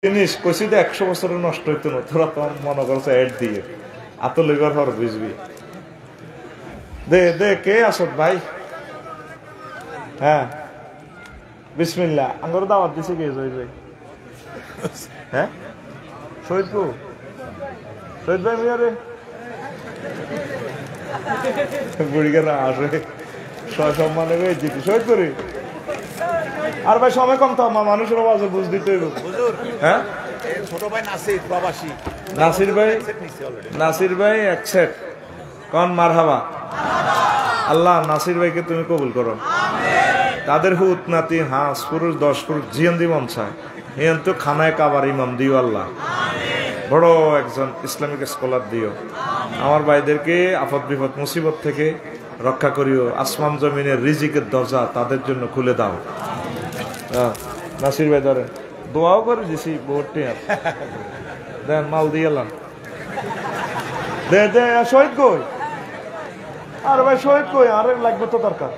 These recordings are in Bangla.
জিনিস কইছি তো 100 বছরে নষ্ট হইতো না, তোরা তো মনে করছো অ্যাড দিয়ে এত লেগার হর বুঝবি। দে দে কে আসত ভাই? হ্যাঁ বিসমিল্লাহ। আঙ্গর দাওয়াত দিছে কে? জয় ভাই। হ্যাঁ শহীদ কো? শহীদ ভাই মিয়ারে বুড়িকে না আসে সম্মানে জিতি শহীদ করি। আর ভাই সময় কম তো, আমার মানুষের আওয়াজ বুঝ দিতে হইব। হ্যাঁ ছোট ভাই নাসির প্রবাসী। নাসির ভাই এক সেট কন মারহাবা। আল্লাহ নাসির ভাইকে তুমি কবুল করো। তাদের হুত নাতি হাঁস পুরুষ 10 পুরুষ জিয়ান দি মন চায় হিয়ান তো খানায় কাবার ইমাম দিও আল্লাহ। বড় একজন ইসলামিক স্কলার দিও। আমার ভাইদেরকে আপদ বিপদ মুসিবত থেকে রক্ষা করিও। আসমান জমিনের রিজিকের দরজা তাদের জন্য খুলে দাও। নাসির ভাই ধরেন, দোয়াও করে দিছি ভোটটি দেন, মাল দিয়ে এলাম। দে দে শহীদ কই? আর ভাই শহীদ কই? আর লাগবে তো দরকার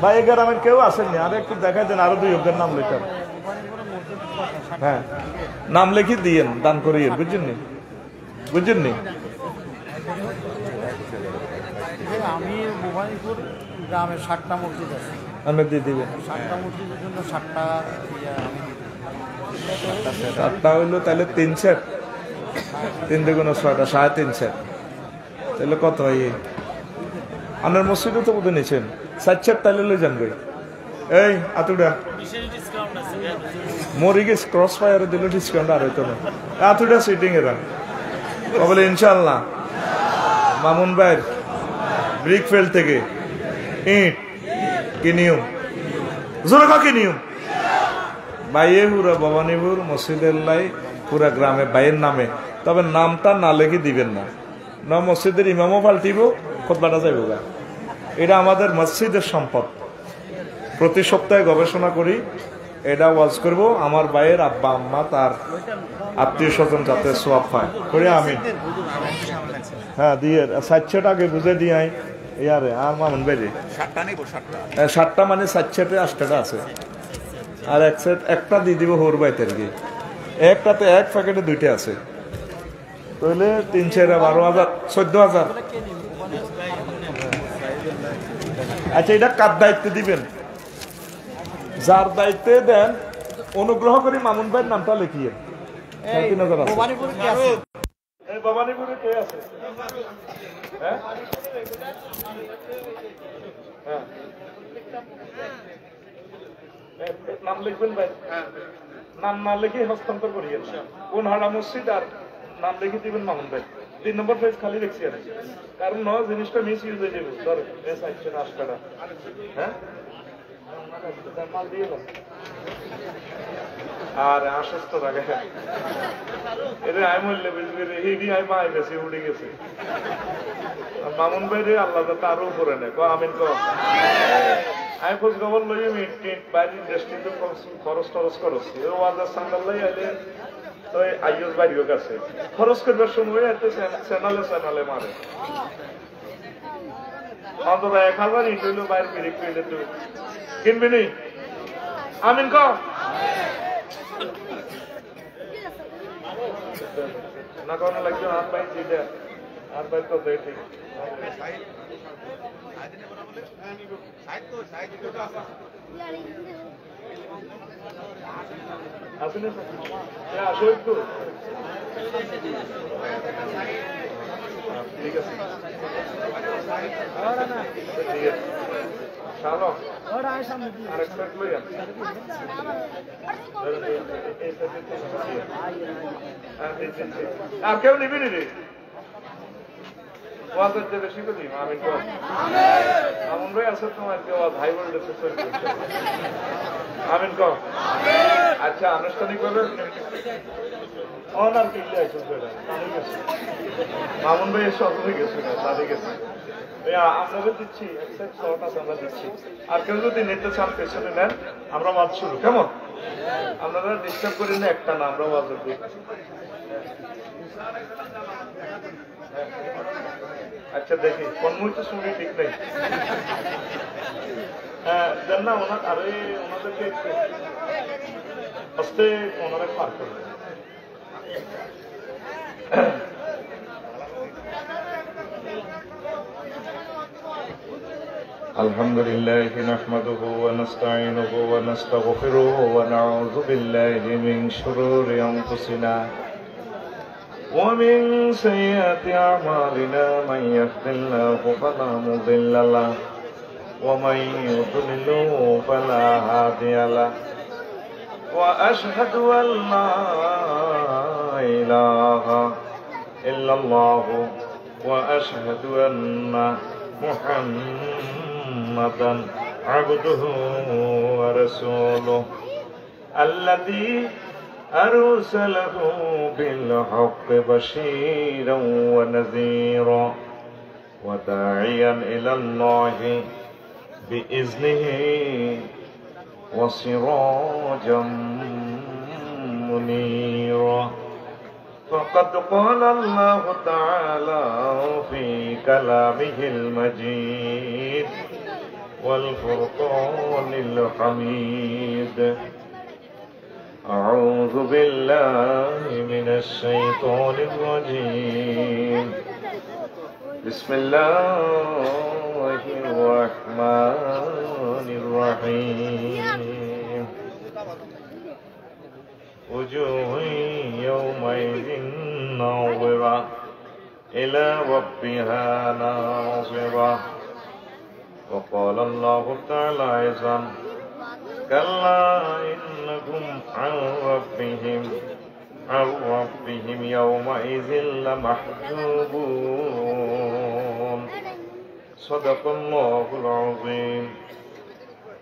ভাই। এই গ্রামের কেউ আসেননি, আর একটু দেখাই দেন। আরো 2 অজ্ঞের নাম লেখান। হ্যাঁ নাম লিখি দিয়েন, দান করিয়েন। বুঝছেন নি? বুঝছেন নি? আমি মোবাইলপুর গ্রামের 7টা মসজিদ আছে, আমি দিয়ে দিবেন। 7টা মসজিদের জন্য 7টা আমি 7টা হইলো তাহলে 3 সেট, 3 দুগুণ 6টা, 3.5 সেট। তাহলে কত হয়? আপনার মসজিদে তো বোধ নিয়েছেন 7 সেট, তাহলে লই যান ভাই। এই আতুডা মরিগেস ক্রস ফায়ার দিল ডিসকাউন্ট আর হইতো না। আতুডা সিটিং এরা বলে ইনশাল্লাহ। মামুন ভাইয়ের ব্রিকফিল্ড থেকে ইট কিনিউম জোরকা কিনিউম বাইয়ে পুরা ভবানীপুর মসজিদের লাই পুরা গ্রামে বাইয়ের নামে। তবে নামটা না লেখে দিবেন না, না মসজিদের ইমামও পাল্টিব, খুতবাটা যাইব গা। এটা আমাদের মসজিদের সম্পদ। প্রতি সপ্তাহে গবেষণা করি, এটা ওয়াজ করব আমার ভাইয়ের আব্বা আম্মা তার আত্মীয় স্বজন যাতে সোয়াব পায় করে। আমি হ্যাঁ দিয়ে 7 সেট আগে বুঝে দিয়ে ইয়ারে আর মামুন ভাই 7টা মানে 7 সেটে 8টা আছে। আর এক সেট একটা দিয়ে দিব হোর বাইতের গিয়ে। একটাতে 1 প্যাকেটে 2টা আছে, তাহলে 3 4 12,000 14,000। আচ্ছা এটা কার দায়িত্বে দিবেন? যার দায়িত্বে দেন অনুগ্রহ করে মামুন ভাইয়ের নামটা লিখিয়ে। 3,000 আছে। ভবানীপুরে কে আছে? হ্যাঁ হ্যাঁ নাম লিখবেন ভাই। নাম না লিখে হস্তান্তর করিয়েন। কোন হারা মসজিদ আর নাম লিখে দিবেন মামুন ভাই। 3 নম্বর পেজ খালি রেখছি আর, কারণ জিনিসটা মিস ইউজ হয়ে যাবে। ধর বেশ আসছে না আসবে না। হ্যাঁ মাল দিয়ে আর আশ্বস্ত থাকে এটা আই মরলে বুঝবে হিডি আই মা গেছে উড়ে গেছে। মামুন ভাই রে আল্লাহ তারও উপরে নেই ক আমিন ক। আমি খোঁজ খবর লই বাইরে ইন্ডাস্ট্রিতে খরচ টরচ করছি ওয়াজার সান্ডাল লাই আইলে তো আইয়ুস বাড়িও কাছে খরচ করবার সময় এতে চ্যানেলে মারে অন্তত 1000 ইট হইলো বাইরে বিরিক পেলে তুই কিনবি নি? আমিন ক না কোন লাগবে। আর ভাই যেটা আর ভাই তো দেয় ঠিক আসলে আসো একটু ঠিক আছে ঠিক আছে শালো আরেক সেট লই যান। আর কেউ নিবি নি রে? বেশি করি আমিন কম আমন ভাই আছে তোমার কেউ ভাই বলতেছে আমিন কম। আচ্ছা আনুষ্ঠানিক ভাবে অনার কিনলে মামুন ভাই এসে অত হয়ে গেছে না তাদের গেছে আপনাদের দিচ্ছি। আমরা দিচ্ছি। আর কেউ যদি নিতে চান পেছনে নেন, আমরা ওয়াজ শুরু। কেমন আপনারা ডিস্টার্ব করি না একটা না, আমরা ওয়াজ দিচ্ছি। আচ্ছা দেখি কোন মুহূর্তে শুনি ঠিক নেই। হ্যাঁ দেন না ওনার আরে ওনাদেরকে আস্তে ওনারা পার করবে। الحمد لله نحمده ونستعينه ونستغفره ونعوذ بالله من شرور أنفسنا ومن سيئات أعمالنا من يهد الله فلا مضل له ومن يضلل فلا هادي له وأشهد أن لا إله إلا الله وأشهد أن محمدا عبده ورسوله الذي أرسله بالحق بشيرا ونذيرا وداعيا إلى الله بإذنه وسراجا منيرا فقد قال الله تعالى في كلامه المجيد والفرقان الحميد أعوذ بالله من الشيطان الرجيم بسم الله الرحمن الرحيم وجوه يومئذ ناظرة إلى ربها ناظرة وقال الله تعالى أيضا كلا إنهم عن ربهم يومئذ لمحجوبون صدق الله العظيم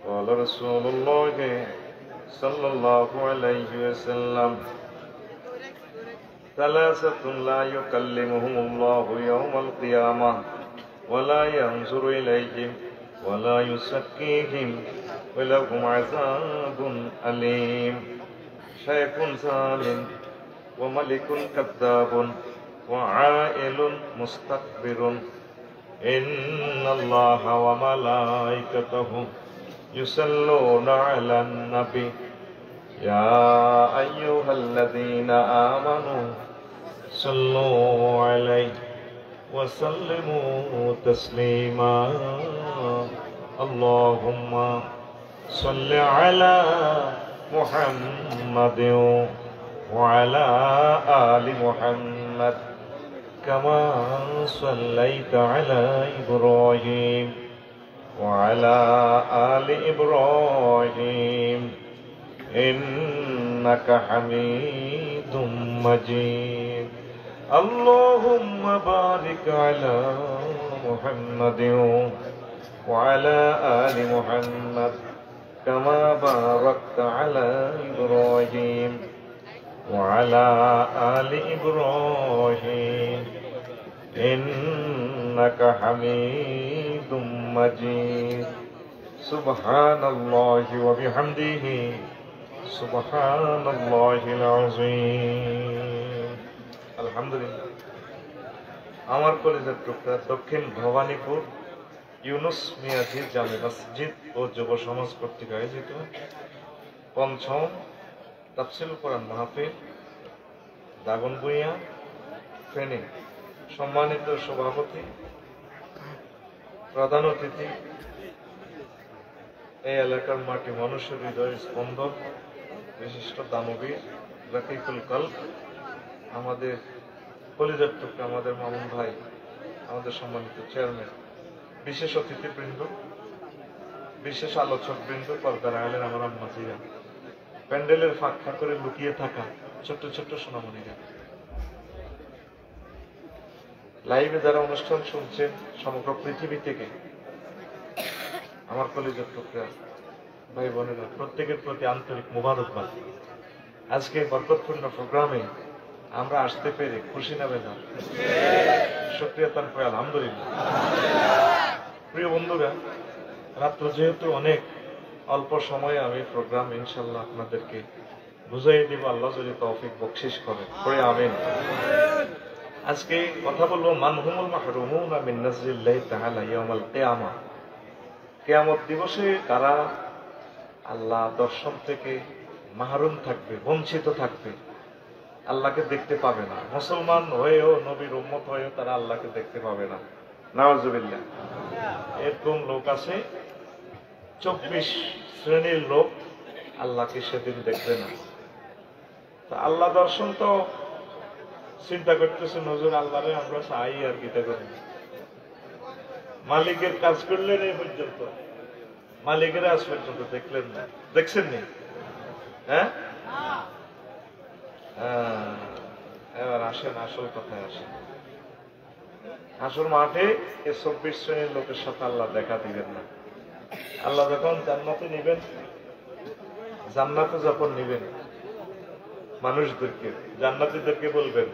قال رسول الله صلى الله عليه وسلم ثلاثة لا يكلمهم الله يوم القيامة ولا ينظر إليهم ولا يزكيهم ولهم عذاب أليم شيخ ظالم وملك كذاب وعائل مستكبر إن الله وملائكته يصلون على النبي يا أيها الذين آمنوا صلوا عليه وسلموا تسليما اللهم صل على محمد وعلى آل محمد كما صليت على إبراهيم وعلى آل إبراهيم إنك حميد مجيد اللهم بارك على محمد وعلى آل محمد كما باركت على إبراهيم وعلى آل إبراهيم إنك حميد مجيد سبحان الله وبحمده سبحان الله العظيم الحمد لله আমার কলেজের টুকরা দক্ষিণ ভবানীপুর ইউনুস মিয়াজি জামে মসজিদ ও যুব সমাজ কর্তৃক আয়োজিত পঞ্চম তাফসীর কোরআন মাহফিল দাগনভূঞা ফেনী সম্মানিত সভাপতি প্রধান অতিথি এই এলাকার মাটি মানুষের হৃদয়ের স্পন্দন বিশিষ্ট দানবীর রাকিকুল কলব আমাদের কলিজার টুকরা আমাদের মামুন ভাই আমাদের সম্মানিত চেয়ারম্যান বিশেষ অতিথিবৃন্দ বিশেষ আলোচকবৃন্দ পর্দার আলেন আমার আম্মাজিরা প্যান্ডেলের ফাঁক ফাঁক করে লুকিয়ে থাকা ছোট্ট ছোট্ট সোনামণিরা লাইভে যারা অনুষ্ঠান শুনছেন সমগ্র পৃথিবী থেকে আমার কলিজার টুকরা ভাই বোনেরা প্রত্যেকের প্রতি আন্তরিক মোবারকবাদ। আজকে বরকতপূর্ণ প্রোগ্রামে আমরা আসতে পেরে খুশি না বেজার? শুকরিয়া তার পরে আলহামদুলিল্লাহ। প্রিয় বন্ধুরা, রাত্র যেহেতু অনেক অল্প সময়ে আমি প্রোগ্রাম ইনশাল্লাহ আপনাদেরকে বুঝাই দিব, আল্লাহ যদি তৌফিক বকশিশ করে পড়ে আমিন। আজকে কথা বলবো মানহুমুল মাহরুমুনা মিন নাজরিল্লাহি তাআলা ইয়াউমাল কিয়ামা। কিয়ামত দিবসে কারা আল্লাহ দর্শন থেকে মাহরুম থাকবে, বঞ্চিত থাকবে, আল্লাহকে দেখতে পাবে না। মুসলমান হয়েও, নবীর উম্মত হয়েও তারা আল্লাহকে দেখতে পাবে না। নাউজুবিল্লাহ। এরকম লোক আছে, 24 শ্রেণীর লোক আল্লাহকে সেদিন দেখবে না। আল্লাহ দর্শন তো চিন্তা করতেছে, নজর আল্লাহরে আমরা চাই আর কিতা করি। মালিকের কাজ করলেন এই পর্যন্ত, মালিকের আজ পর্যন্ত দেখলেন না, দেখছেন নি? হ্যাঁ, এবার আসেন আসল কথায় আসেন। আসল মাঠে এই 24 শ্রেণীর লোকের সাথে আল্লাহ দেখা দিবেন না। আল্লাহ যখন জান্নাতে নিবেন, জান্নাতে যখন নিবেন মানুষদেরকে, জান্নাতীদেরকে বলবেন,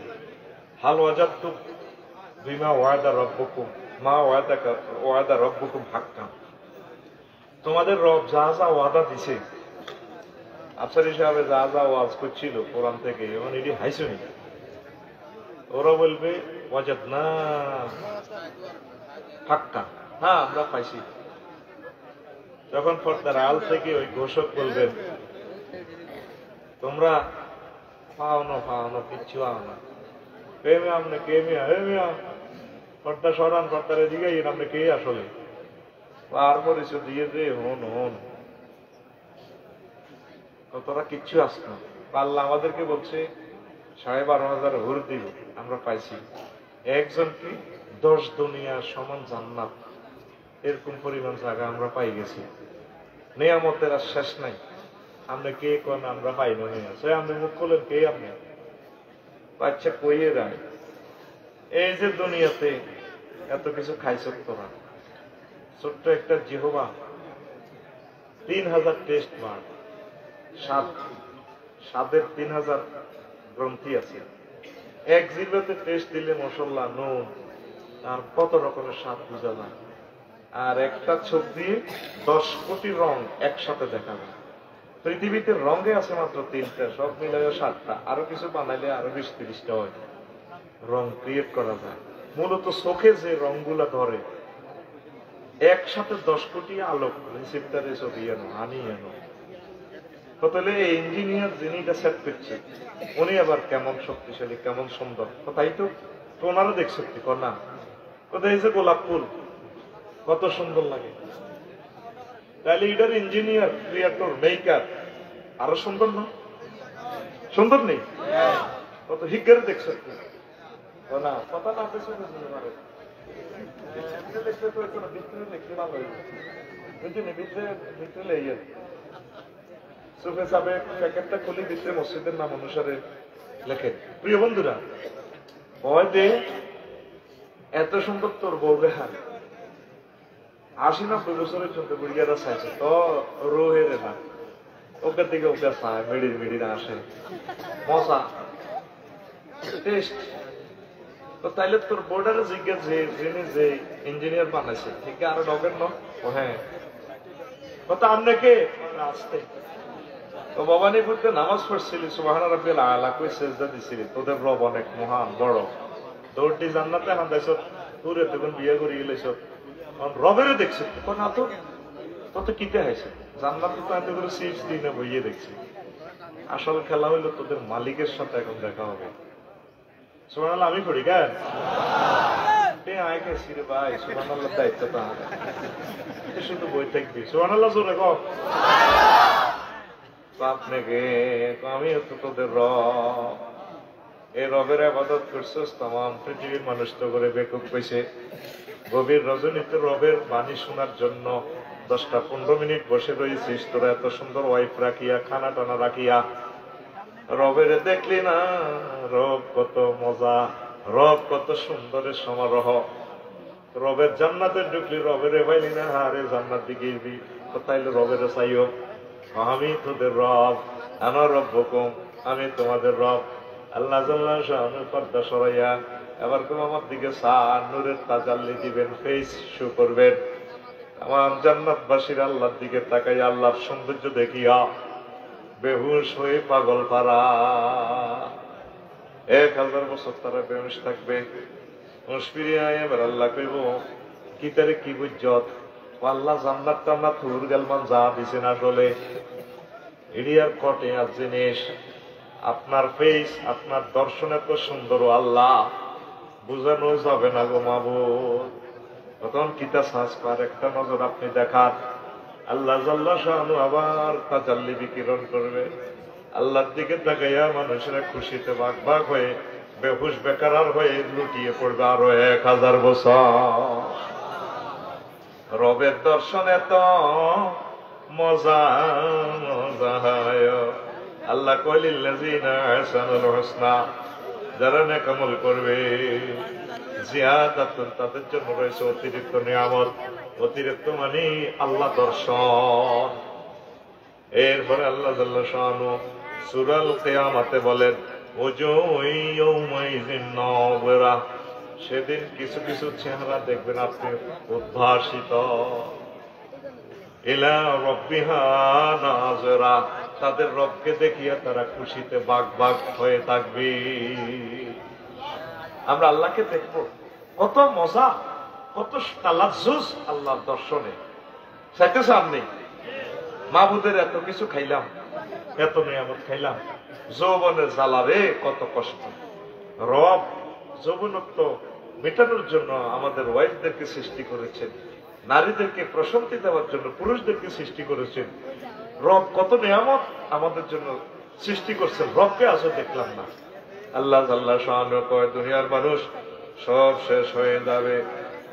হাল ওয়াজাদতুম বিমা ওয়াদা রব্বুকুম মা ওয়াদা রব্বুকুম হাক্কান। তোমাদের রব যা যা ওয়াদা দিছে, আফসারি সাহেব যা যা ওয়াজ করছিল কোরআন থেকে, এবং এটি হাইসুনি। ওরা বলবে ওয়াজাদনা হাক্কান, হ্যাঁ আমরা পাইছি। যখন পর্দার আল থেকে ওই ঘোষক বলবেন, তোমরা পাওনো কিচ্ছু আও না, কে মিয়া আপনি, কে মিয়া, হে মিয়া পর্দা সরান, পর্দারে দিকে আপনি কে আসলে, আর পরিচয় দিয়ে যে হন তোরা কিচ্ছু আস না। আল্লাহ আমাদেরকে বলছে 12,500 হুর দিব, আমরা পাইছি। একজনকে 10 দুনিয়া সমান জান্নাত, এরকম পরিমাণ জায়গা আমরা পাই গেছি। নিয়ামতের আর শেষ নাই। আপনি কে কোন আমরা পাই না, আপনি মুখ করলেন কে আপনি, বাচ্চা কইয়ে যায়। এই যে দুনিয়াতে এত কিছু খাইছ তোরা, ছোট্ট একটা জিহবা, 3000 টেস্ট বার, স্বাদের 3000 গ্রন্থি আছে। এক জিহ্বাতে টেস্ট দিলে মশলা, নুন, আর কত রকমের স্বাদ বুঝা যায়। আর একটা চোখ দিয়ে 10 কোটি রং একসাথে দেখা যায়। পৃথিবীতে রঙে আছে মাত্র 3টা, সব মিলাই 7টা, আরো কিছু বানাইলে আরো 20-30টা হয়। রং ক্রিয়েট করা যায়। মূলত চোখে যে রংগুলা ধরে, একসাথে 10 কোটি আলোক রিসিপ্টারে ছবি এনো, আনি এনো। তাহলে এই ইঞ্জিনিয়ার যিনি এটা সেট করছে, উনি আবার কেমন শক্তিশালী, কেমন সুন্দর। কোথায় তো ওনারা দেখছে কি না, কোথায় যে গোলাপ ফুল কত সুন্দর লাগে। তাহলে এটার ইঞ্জিনিয়ার, ক্রিয়েটর, মেকার আরো সুন্দর না? সুন্দর নেই? কত হিগারে দেখছে না, কথা না পেছনে দেখতে তো ভিতরে দেখতে ভালো বুঝলি, ভিতরে লেগে সুফে সাহেব প্যাকেটটা খুলি, ভিতরে মসজিদের নাম অনুসারে লেখেন। প্রিয় বন্ধুরা, হয় দে এত সুন্দর তোর বউ রেহান 80-90 বছরের জন্য বুড়িয়ারা চাইছে তো রোহে রে না, ওকে থেকে ওকে চায়, মিড়ির আসে মশা টেস্ট। তো তাইলে তোর বোর্ডারে জিজ্ঞাসা যিনি যে ইঞ্জিনিয়ার বানাইছে ঠিক আরো ডগের ন, ও হ্যাঁ কথা আমরা কে আসতে। তো ভবানীপুরতে নামাজ পড়ছিলি, সুবহান রাব্বিল আলা কই সেজদা দিছিলি, তোদের রব অনেক মহান বড়, তোরটি জান্নাতে হান্দাইছ, তোরে তখন বিয়ে করে গেলেছ, রবেরে দেখছে না তো, তত কিতে হয়েছে জান্নাতে তো এত করে চিপস দিনে বইয়ে দেখছি। আসল খেলা হইলো তোদের মালিকের সাথে এখন দেখা হবে। সুবহানাল্লাহ, আমি পড়ি কেন আয় খাইছি রে ভাই, সুবহানাল্লাহ দায়িত্ব তো আমাদের, শুধু বই থাকবি। সুবহানাল্লাহ জোরে কম আপনাকে, আমি তো তোদের রব, এই রবের ইবাদত করছিস, তাম পৃথিবীর মানুষ তো করে বেকুব কইছে। গভীর রজনীতে রবের বাণী শোনার জন্য 10-15 মিনিট বসে রয়েছিস, তোরা এত সুন্দর ওয়াইফ রাখিয়া, খানা টানা রাখিয়া, রবের দেখলি না? রব কত মজা, রব কত সুন্দরের সমারোহ। রবের জান্নাতে ঢুকলি, রবের পাইলি না, হারে জান্নাত দিকে তাইলে রবের চাইও, আমি তোদের রব, আমার রব হুকুম, আমি তোমাদের রব। আল্লাহ জাল্লাহু পর্দা সরাইয়া এবার কোন আমার দিকে নূরের তাজাল্লি দিবেন, ফেস শো করবেন। আমার জান্নাতবাসীর আল্লাহর দিকে তাকাই, আল্লাহর সৌন্দর্য দেখিয়া বেহুশ হয়ে পাগল পারা। 1000 বছর তারা বেহুশ থাকবে। এবার আল্লাহ কইব কি তারে কি বুঝত, আল্লাহ জান্নাত টান্নাত হুর গেলমান যা দিছেন আসলে এটি আর কটে আর জিনিস। আপনার ফেস, আপনার দর্শন এত সুন্দর আল্লাহ, বুঝানো যাবে না গো মাবুদ। তখন কিতা সাজপার একটা নজর আপনি দেখান, আল্লাহ জাল্লা শানু আবার তাজাল্লি বিকিরণ করবে। আল্লাহর দিকে তাকাইয়া মানুষেরা খুশিতে বাঘ বাঘ হয়ে বেহুশ বেকার হয়ে লুটিয়ে পড়বে আরো 1000 বছর। রবের দর্শন এত মজা মজা হয়। আল্লাহ কইলিল্লাযিনা আহসানুল হুসনা, যারা নেক আমল করবে, জিয়াদাতুন, তাদের জন্য রয়েছে অতিরিক্ত নিয়ামত। অতিরিক্ত মানে আল্লাহ দর্শন। এরপরে আল্লাহ জাল্লা শানু সূরাল কিয়ামাতে বলেন, ওয়াজুহু ইয়াওমাইযিন নাযিরা, সেদিন কিছু কিছু চেহারা দেখবেন আপনি উদ্ভাসিত। ইলা রাব্বিহা নাযিরা, তাদের রবকে দেখিয়া তারা খুশিতে বাগ বাগ হয়ে থাকবে। আমরা আল্লাহকে দেখব, কত মজা, কত তালাজ্জুজ আল্লাহর দর্শনে। চাইতে সামনে মাহবুদের এত কিছু খাইলাম, এত নিয়ামত খাইলাম, যৌবনের জ্বালারে কত কষ্ট। রব যৌবনত্ব মেটানোর জন্য আমাদের ওয়াইফদেরকে সৃষ্টি করেছেন, নারীদেরকে প্রশান্তি দেওয়ার জন্য পুরুষদেরকে সৃষ্টি করেছেন। রব কত নিয়ামত আমাদের জন্য সৃষ্টি করছেন, রবকে আজও দেখলাম না। আল্লাহ জাল্লা শানু কয়, দুনিয়ার মানুষ সব শেষ হয়ে যাবে।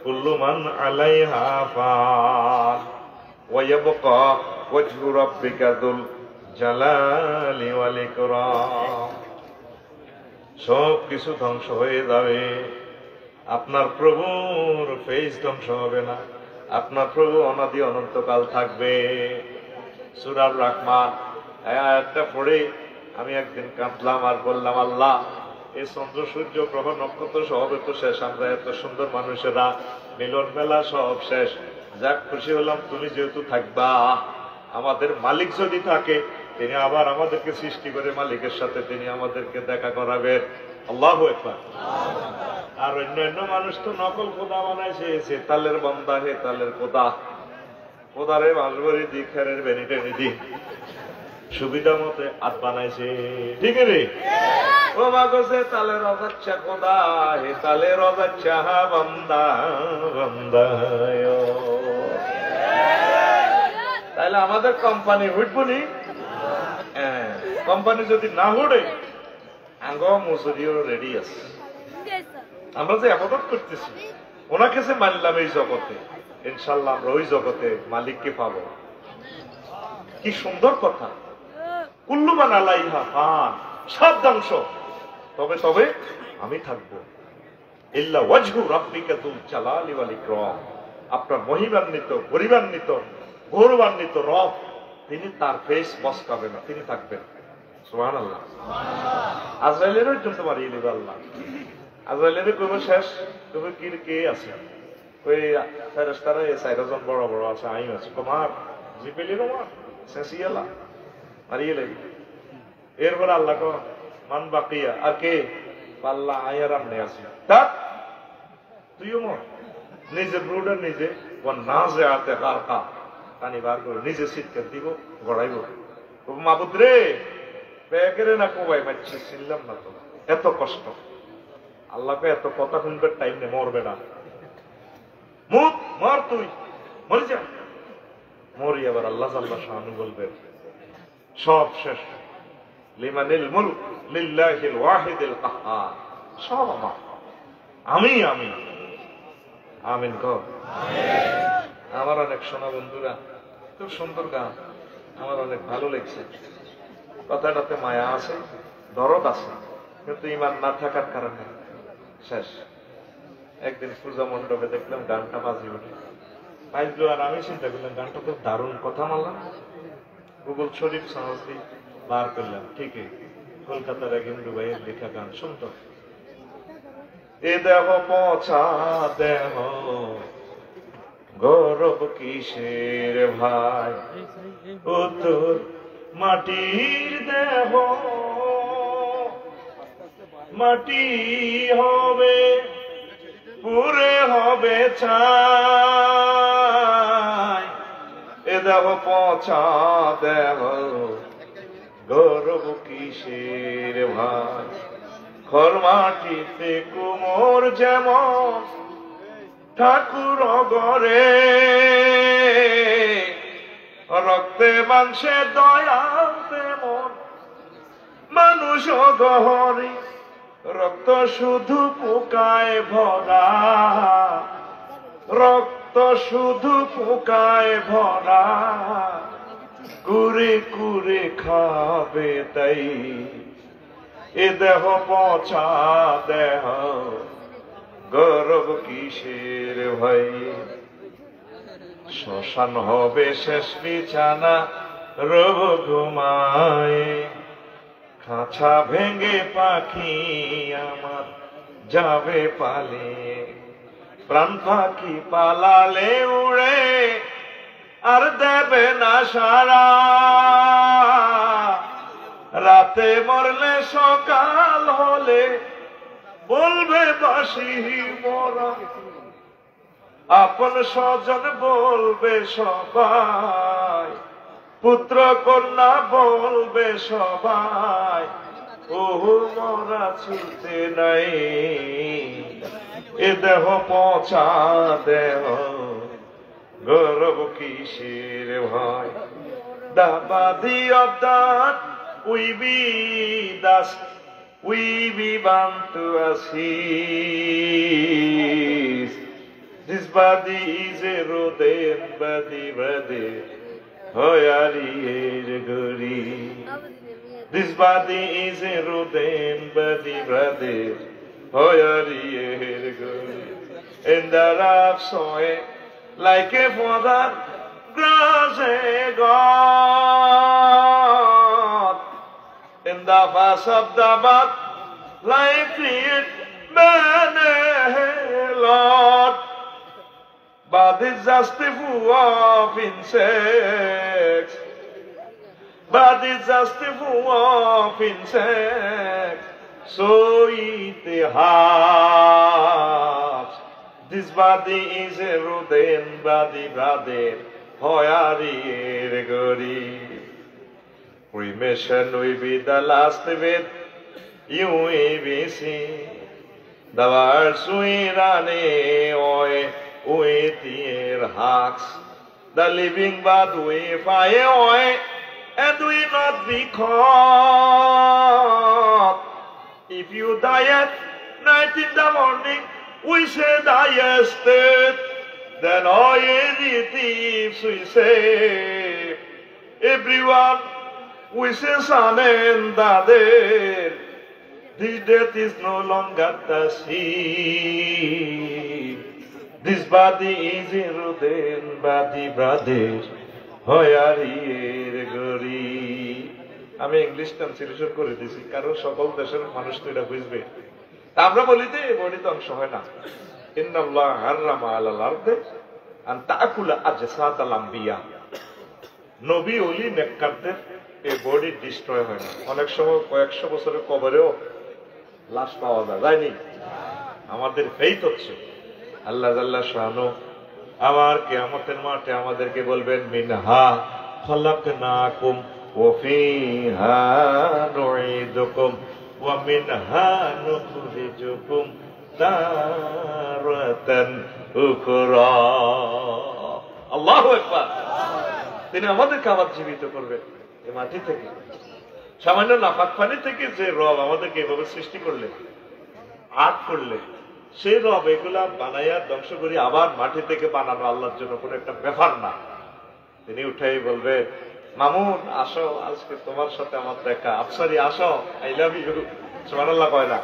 কুল্লু মান আলাইহা ফান ওয়া ইয়াবকা ওয়াজহু রাব্বিকা যুল জালালি ওয়াল ইকরাম। সব কিছু ধ্বংস হয়ে যাবে, আপনার প্রভুর ফেস ধ্বংস হবে না। আপনার প্রভু অনাদি অনন্তকাল থাকবে। সূরা রহমান আয়াতটা পড়ে আমি একদিন কাঁদলাম আর বললাম, আল্লাহ, এই চন্দ্র সূর্য গ্রহ নক্ষত্র সব তো শেষ, আমরা এত সুন্দর মানুষেরা, মিলন মেলা সব শেষ। যাক, খুশি হলাম তুমি যেহেতু থাকবা। আমাদের মালিক যদি থাকে, তিনি আবার আমাদেরকে সৃষ্টি করে মালিকের সাথে তিনি আমাদেরকে দেখা করাবেন। আল্লাহু আকবার। আর অন্যান্য মানুষ তো নকল খোদা বানাইছে, সে তালের বন্দা, হে তালের খোদা, খোদারে বাঁশবরি দি, খেরের বেনিটে নিদি, সুবিধা মতে আত বানাইছে। ঠিক রে? ও মাগছে তালের অজাচ্ছা খোদা, হে তালের অজাচ্ছা বান্দা বান্দায়। তাহলে আমাদের কোম্পানি উঠবনি? কোম্পানি যদি না উঠে, আঙ্গ মজুরিও রেডি আছে। আমরা যে আবাদত করতেছি, ওনাকে যে মানলাম এই জগতে, ইনশাল্লাহ আমরা ওই জগতে মালিককে পাবো। কি সুন্দর কথা। কুল্লু মান আলাইহা ফান, সব ধ্বংস, তবে তবে আমি থাকবো। ইল্লা ওয়াজহু রাব্বিকা যুল জালালি ওয়াল ইকরাম, আপনার মহিমান্বিত, গরিমান্বিত, গৌরবান্বিত রব, তিনি তার ফেস মস্কাবে না, তিনি থাকবেন। সুবহানাল্লাহ। আজরাইলেরও জন্য মারিয়ে নেবে আল্লাহ। আজরাইলের কইব শেষ, তবে কি কে আছে? ওই ফেরেশতারা এই 4 জন বড় বড় আছে, আইন আছে, কুমার জিবেলির মার সেসিয়ালা মারিয়ে নেবে। এরপর আল্লাহ কো মান বাকিয়া, আর কে? পাল্লা আয়ার আমনে আছে, তা তুইও মর। নিজের ব্রুডার নিজে ও নাজে আতে গারকা, পানি বার করে নিজে চিৎকার দিব, গড়াইব, মাবুদ রে বেকেরে না কোবাই মারছি, চিনলাম না তো, এত কষ্ট। আল্লাহকে এত কথা শুনবে টাইম নেই, মরবে না, মুখ মর, তুই মরে যা, মরি। আবার আল্লাহ জাল্লা শানু বলবেন, সব শেষ। লিমানিল মুলক লিল্লাহিল ওয়াহিদিল কাহ্হার, সব আমার, আমি আমি আমিন কর। আমার অনেক সোনা বন্ধুরা, খুব সুন্দর গান, আমার অনেক ভালো লেগেছে। কথাটাতে মায়া আছে, দরদ আছে, কিন্তু ইমান না থাকার কারণে শেষ। একদিন পূজা মণ্ডপে দেখলাম গানটা বাজি উঠে, বাজলো, আর আমি চিন্তা করলাম গানটা তো দারুণ, কথা মানলাম, গুগল শরীফ সাহস দিয়ে বার করলাম, ঠিকই কলকাতার এক হিন্দু ভাইয়ের লেখা গান, সুন্দর। এ দেহ পচা দেহ, গৌরব কিসের ভাই, ও তোর মাটির দেহ, মাটি হবে পুরে হবে ছাই। এ দেহ পচা দেহ, গৌরব কিসের ভাই খর মাটিতে কুমোর যেমন ঠাকুর গরে রক্তে মাংসে দয়াল তেমন মানুষ গহরে রক্ত শুধু পোকায় ভরা রক্ত শুধু পোকায় ভরা কুরে কুরে খাবে তাই এ দেহ পচা দেহ গৌরব কিসের ভাই শ্মশান হবে শেষ বিছানা রব ঘুমায় খাঁচা ভেঙে পাখি আমার যাবে পালিয়ে প্রাণ পাখি পালালে উড়ে আর দেবে না সারা রাতে মরলে সকাল হলে বলবে বাসি মরা আপন স্বজন বলবে সবাই পুত্র কন্যা বলবে সবাই ও মরা ছুটে নাই এ দেহ পচা দেহ গৌরব কিসের ভয় the body of that we be dust we be bound to ashes this body is a rodent body hoyari er gori this body is a rodent body hoyari er gori in the rough soil like a father grows a God in the face of the bud like it man Lord but it's just a fool of insects but it's just a fool of insects so eat the heart this body is a rodent body brother hoyari er gori cremation will be the last bit you will be seen the words we run away with their hearts the living but we fire away and we not be caught if you die at night in the morning we say die yesterday then all the thieves we say everyone we say son and daughter this death is no longer the same this body is a rodent body brother hoyari er gori আমি ইংলিশ ট্রান্সলেশন করে দিয়েছি কারণ সকল দেশের মানুষ তো এটা বুঝবে আমরা বলি যে বডি তো অংশ হয় না ইন্নাল্লাহ হারামা আলাল আরদে আন তাকুলা আজসাতাল আম্বিয়া নবী ওলি নেককারদের এই বডি ডিস্ট্রয় হয় না অনেক সময় কয়েকশো বছরের কবরেও লাশ পাওয়া যায়নি আমাদের ফেইথ হচ্ছে আল্লাহ জাল্লা শানু আমার কিয়ামতের মাঠে আমাদেরকে বলবেন মিনহা খালাকনাকুম ওয়া ফিহা নুঈদুকুম ওয়া মিনহা নুখরিজুকুম তারাতান উখরা আল্লাহু আকবার তিনি আমাদেরকে আবার জীবিত করবেন এই মাটি থেকে সামান্য নাফাক পানি থেকে যে রব আমাদেরকে এভাবে সৃষ্টি করলেন আট করলেন সেই রব এগুলা বানাইয়া ধ্বংস করি আবার মাটি থেকে বানানো আল্লাহর জন্য কোনো একটা ব্যাপার না তিনি উঠাই বলবে মামুন আসো আজকে তোমার সাথে আমার দেখা আফসারি আসো আই লাভ ইউ সুবহানাল্লাহ কয় না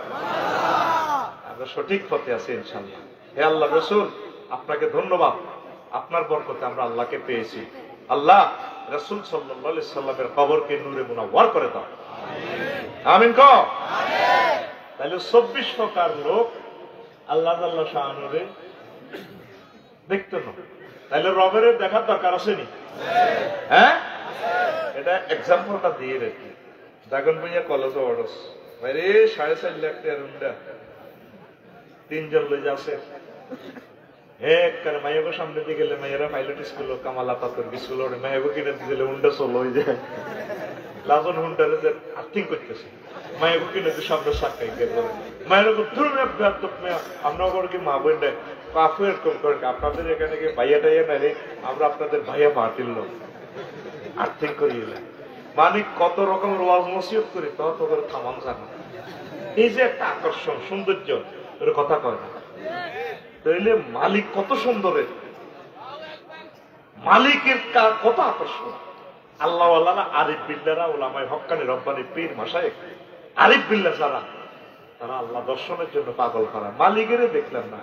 আমরা সঠিক পথে আছি ইনশাআল্লাহ হে আল্লাহ রাসূল আপনাকে ধন্যবাদ আপনার বরকতে আমরা আল্লাহকে পেয়েছি আল্লাহ রাসূল সাল্লাল্লাহু আলাইহি সাল্লামের কবরকে নূরে মুনাওয়ার করে দাও আমিন কও আমিন তাহলে 24 প্রকার লোক আল্লাহ জাল্লা শানুরে দেখতে না তাহলে রবের দেখার দরকার আছে নি হ্যাঁ এটা এক্সাম্পলটা দিয়ে রেখে দাগন ভাইয়া কলেজে অর্ডার ভাইরে 4.5 লাখ টাকা রুমটা তিনজন লই যাচ্ছে মাইয়াগো সামনে দিয়ে গেলে মাইয়ারা পাইলট স্কুল কামালা পাথর স্কুল ওরে মাইয়াগো কিনে দিলে উন্ডা চলো হয়ে যায় লাজন হুন্ডারে যে আর্থিং করতেছে মায়ের কিনে যে সামনে সাক্ষাই গেল মায়ের ধরুন আমরা করে কি মা বোন কাফু এরকম করে আপনাদের এখানে কি ভাইয়া টাইয়া নাই আমরা আপনাদের ভাইয়া মাটির লোক আর্থিং করিয়ে মানে কত রকম ওয়াজ নসিহত করি তত করে থামান জানা এই যে একটা আকর্ষণ সৌন্দর্য এর কথা কয় না তাইলে মালিক কত সুন্দরের মালিকের কত আকর্ষণ আল্লাহ আল্লাহ আরিফ বিল্লারা ওলামায়ে হক্কানি রব্বানি পীর মাশায়েখ আরিফ বিল্লাহ যারা তারা আল্লাহ দর্শনের জন্য পাগল করা মালিকের দেখলাম না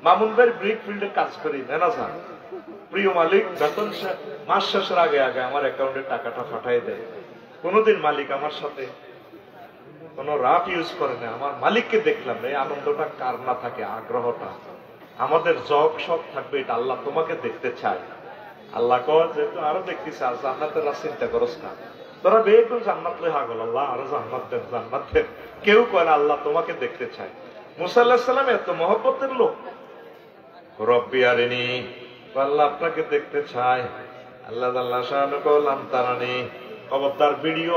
মামুন ভাই ব্রিক ফিল্ডে কাজ করি ম্যানেজার প্রিয় মালিক বেতন মাস শেষের আগে আগে আমার অ্যাকাউন্টে টাকাটা পাঠিয়ে দেয় কোনদিন মালিক আমার সাথে কোনো রাফ ইউজ করে না আমার মালিককে দেখলাম এই আনন্দটা কার না থাকে আগ্রহটা আমাদের জব সব থাকবে এটা আল্লাহ তোমাকে দেখতে চায় আল্লাহ কয় যেহেতু আরো দেখতেছে আর জান্নাতের চিন্তা করস না তোরা বেশ জান্নাত লই হাগল আল্লাহ আরো জান্নাত দেন কেউ কয় না আল্লাহ তোমাকে দেখতে চায় মুসা আলাইহিস সালাম এত মহব্বতের লোক রব্বি আরিনি আল্লাহ আপনাকে দেখতে চায় আল্লাহ আল্লাহ শাহানু কলাম তারানি খবরদার ভিডিও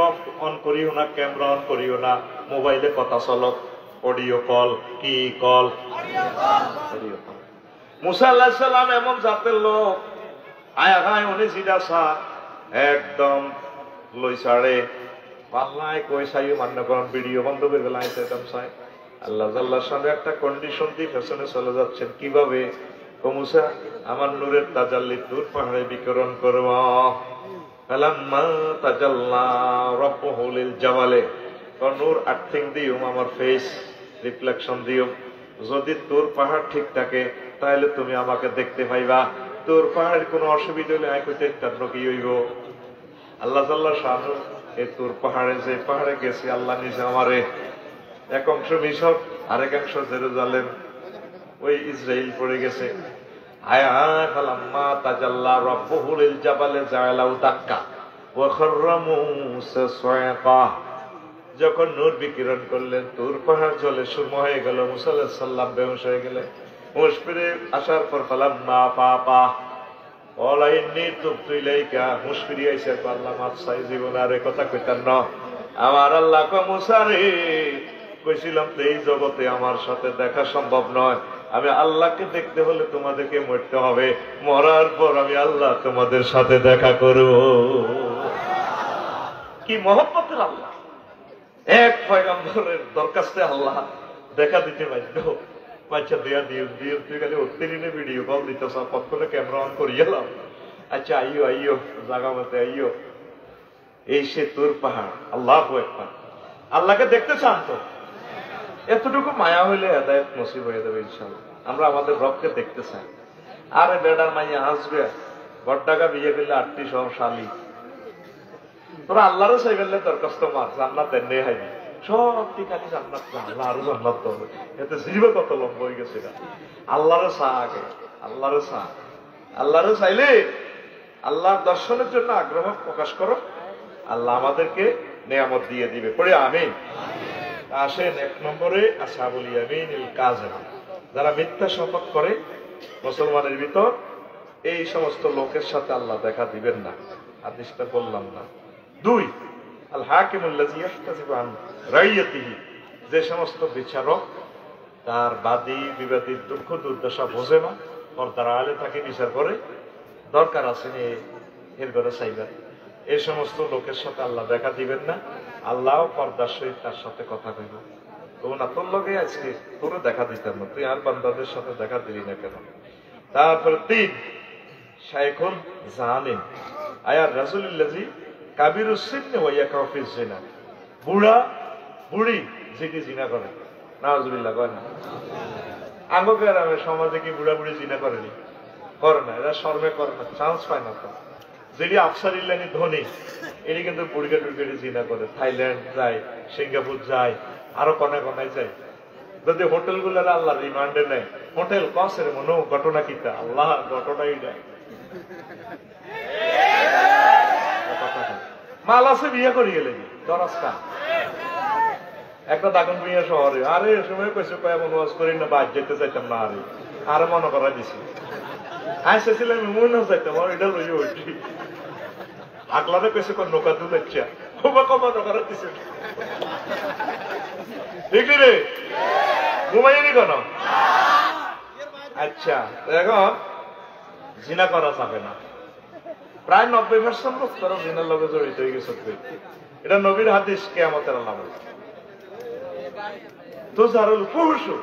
অন করিও না ক্যামেরা অন করিও না মোবাইলে কথা চলক অডিও কল কি কল অডিও কল মুসা আলাইহিস সালাম এমন জাতের লোক আয়া গায় উনি জিজ্ঞাসা একদম লই সাড়ে পাল্লায় কই সাইও মান্য করেন ভিডিও বন্ধ করে গেল আইসাইতাম সাই আল্লাহ আল্লাহর সামনে একটা কন্ডিশন দিয়ে ফেশনে চলে যাচ্ছেন কিভাবে ও মুসা আমার নূরের তাজাল্লি তুর পাহাড়ে বিকরণ করব ফালাম্মা তাজাল্লা রাব্বুহু লিল জাবালে নূর আর্থিং দিও আমার ফেস রিফ্লেকশন দিও যদি তোর পাহাড় ঠিক থাকে তাহলে তুমি আমাকে দেখতে পাইবা তোর পাহাড়ের কোনো অসুবিধা হলে আয় কইতে তার কি হইব আল্লাহ তাআলা শানু এই তোর পাহাড়ে যে পাহাড়ে গেছি আল্লাহ নিজে আমারে এক অংশ মিশর আরেক অংশ জেরুজালেম ওই ইসরাইল পড়ে গেছে আয়া ফালাম্মা তাজাল্লা রাব্বুহু লিল জাবালে জাআলাহু দাক্কা ওয়া খাররা মূসা সায়কা যখন নূর বিকিরণ করলেন তোর পাহাড় জলে সুরমা হয়ে গেল মুসা আলাইহিস সালাম বেহুশ হয়ে গেলেন হুঁশ ফিরে আসার পর ফালাম্মা পাপা ওলাইন্নি তুবতু ইলাইকা হুঁশ ফিরে আইসা আল্লাহ মাফ চাই জীবন আর কথা কইতাম না আমার আল্লাহ কয় মুসা রে কইছিলাম তো এই জগতে আমার সাথে দেখা সম্ভব নয় আমি আল্লাহকে দেখতে হলে তোমাদেরকে মরতে হবে মরার পর আমি আল্লাহ তোমাদের সাথে দেখা করব কি মহব্বতের আল্লাহ এক পয়গম্বরের দরখাস্তে আল্লাহ দেখা দিতে বাধ্য আচ্ছা দেয়া দিয়ে দিয়ে তুই খালি উত্তেরিনে ভিডিও কল দিতে সব পক্ষে ক্যামেরা অন করিয়ালাম আচ্ছা আইও আইও জাগা মতে আইও এই সে তোর পাহাড় আল্লাহ একবার আল্লাহকে দেখতে চান তো এতটুকু মায়া হইলে হেদায়েত নসিব হয়ে যাবে ইনশাআল্লাহ আমরা আমাদের রবকে দেখতে চাই আরে বেডার মাইয়া আসবে গড্ডাকা বিয়ে করলে 8টি সব শালি তোরা আল্লাহরও চাই ফেললে তোর কাস্টমার জান্নাত এনে হাইবি সব ঠিকানি জান্নাত আল্লাহ আরো জান্নাত তো হবে এতে জীব কত লম্বা হয়ে গেছে আল্লাহরও চা আগে আল্লাহরও চা আল্লাহরও চাইলে আল্লাহর দর্শনের জন্য আগ্রহ প্রকাশ করো আল্লাহ আমাদেরকে নিয়ামত দিয়ে দিবে পড়ে আমিন আসেন এক নম্বরে আসহাবুল ইয়ামিনিল কাযিব যারা মিথ্যা শপথ করে মুসলমানের ভিতর এই সমস্ত লোকের সাথে আল্লাহ দেখা দিবেন না হাদিসটা বললাম না 2 আল হাকিমুল লাযী ইয়াহতাসিবু আন রাইয়াতিহি যে সমস্ত বিচারক তার বাদী বিবাদী দুঃখ দুর্দশা বোঝে না পর্দার আড়ালে থাকে বিচার করে দরকার আছে এর ঘরে চাইবেন এই সমস্ত লোকের সাথে আল্লাহ দেখা দিবেন না আল্লাহ পর্দার সহিত তার সাথে কথা কইব তো না তোর লগে আজকে তোরে দেখা দিতাম না তুই আর বান্দাদের সাথে দেখা দিলি না কেন তারপর 3 শাইখুন জানিন আয়া রাসূলুল্লাহি কাবিরুস সিন্নি ওয়া ইয়াকাউ ফিজ জিনা বুড়া বুড়ি যেটি জিনা করে নাউজুবিল্লাহ কয় না আগের গ্রামের সমাজে কি বুড়া বুড়ি জিনা করেনি করে না এরা শর্মে করে না চান্স পায় না তো যেটি আফসারিল্লানি ধনী এটি কিন্তু বুড়িকে টুড়িকে জিনা করে থাইল্যান্ড যায় সিঙ্গাপুর যায় আরো কনায় কনায় যায় যদি হোটেল গুলার আল্লাহ রিমান্ডে নেয় হোটেল কসের মনো ঘটনা কিতা আল্লাহ ঘটনাই দেয় মাল আছে বিয়ে করি গেলে দরাস্তা একটা দাগন বিয়ে শহরে আরে এ সময় কইছে কয় এমন ওয়াজ করি না বাদ যেতে চাইতাম না আরে মনে করা দিছি আইসেছিলাম মনে চাইতাম আর এটা লই উঠি আকলারে কইছে কোন নৌকা তুলেছে কমানো করার দিছে ঠিক রে ঘুমাইনি কেন আচ্ছা এখন জিনা করা যাবে না প্রায় 90% লোক তারা জিনার লগে জড়িত হয়ে গেছে এটা নবীর হাদিস কিয়ামতের আলামত তুজারুল ফুহশু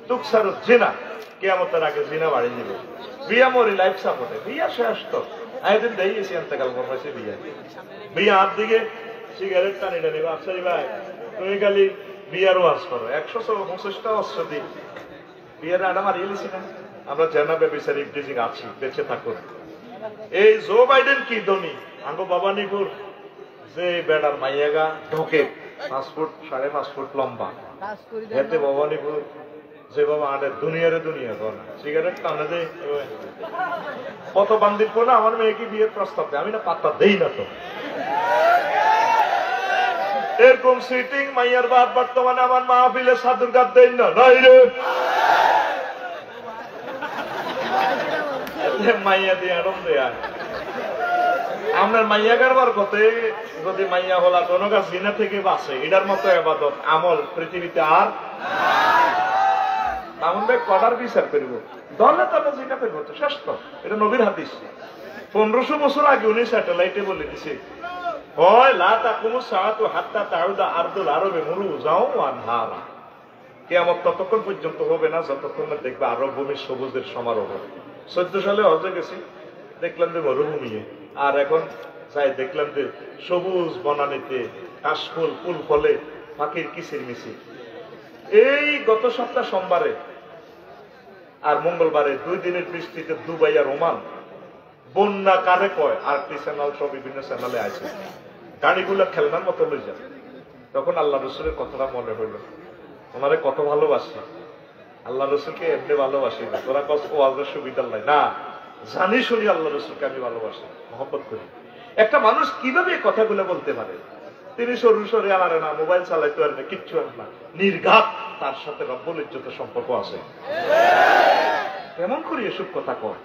তুকসারু জিনা কিয়ামতের আগে জিনা বাড়ি দিবে বিয়া মরি লাইফ সাপোর্টে বিয়া শেষ তো আইদিন দেই এসে ইন্তেকাল করছে বিয়া হাত দিকে সিগারেট টানি টানি আফসারি ভাই তুমি খালি বিয়ার ওয়াজ করো 125টা অস্ত্র দিই বিয়ার আডা মারিয়ে লিছি না আমরা জানাবে বিচারি ইফটিজিং আছি বেঁচে থাকুন এই জো বাইডেন কি ধনী আঙ্গো বাবা নিগুর যে বেড়ার মাইয়াগা ঢোকে 5 ফুট 5.5 ফুট লম্বা এতে বাবা নিগুর যে বাবা আডে দুনিয়ারে দুনিয়া কর সিগারেট টানে দে কত বান্দির কোনা আমার মেয়েকে বিয়ের প্রস্তাব দেয় আমি না পাত্তা দেই না তো এরকম সিটিং মাইয়ার বাদ বর্তমানে আমার মাহফিলে সাধুর গাদ দেন না নাই রে মাইয়া দিয়ে আরম দেয়া আপনার মাইয়া কারবার কতে যদি মাইয়া হলা কোনো গাছ জিনা থেকে বাঁচে এটার মতো এবাদত আমল পৃথিবীতে আর এমন ভাই কটার বিচার করব দলে তলে জিনা করবো তো শেষ তো এটা নবীর হাদিস 1500 বছর আগে উনি স্যাটেলাইটে বলে দিছে হয় লা তাকুমু সাআতু হাত্তা তাউদা আরদুল আরবে মুরুজাও আনহারা কিয়ামত ততক্ষণ পর্যন্ত হবে না যতক্ষণ না দেখবে আরব ভূমির সবুজের সমারোহ 14 সালে হজে গেছি দেখলাম যে মরুভূমি আর এখন যাই দেখলাম যে সবুজ বনানীতে কাশফুল ফুল ফলে পাখির কিচির মিচির এই গত সপ্তাহ সোমবারে আর মঙ্গলবারে 2 দিনের বৃষ্টিতে দুবাই আর ওমান বন্যা কারে কয় আরটি চ্যানেল সব বিভিন্ন চ্যানেলে আছে গাড়িগুলো খেলনার মতো লই যায় তখন আল্লাহ রসুলের কথাটা মনে হইল ওনারে কত ভালোবাসি আল্লাহ রসুলকে এমনি ভালোবাসি না তোরা কষ্ট ওয়াজের সুবিধা নাই না জানি শুনি আল্লাহ রসুলকে আমি ভালোবাসি মহব্বত করি একটা মানুষ কিভাবে এই কথাগুলো বলতে পারে তিনি সরু সরে আনারে না মোবাইল চালাইতে পারে না কিচ্ছু আর না নির্ঘাত তার সাথে রব্বুল ইজ্জতের সম্পর্ক আছে কেমন করি এসব কথা কয়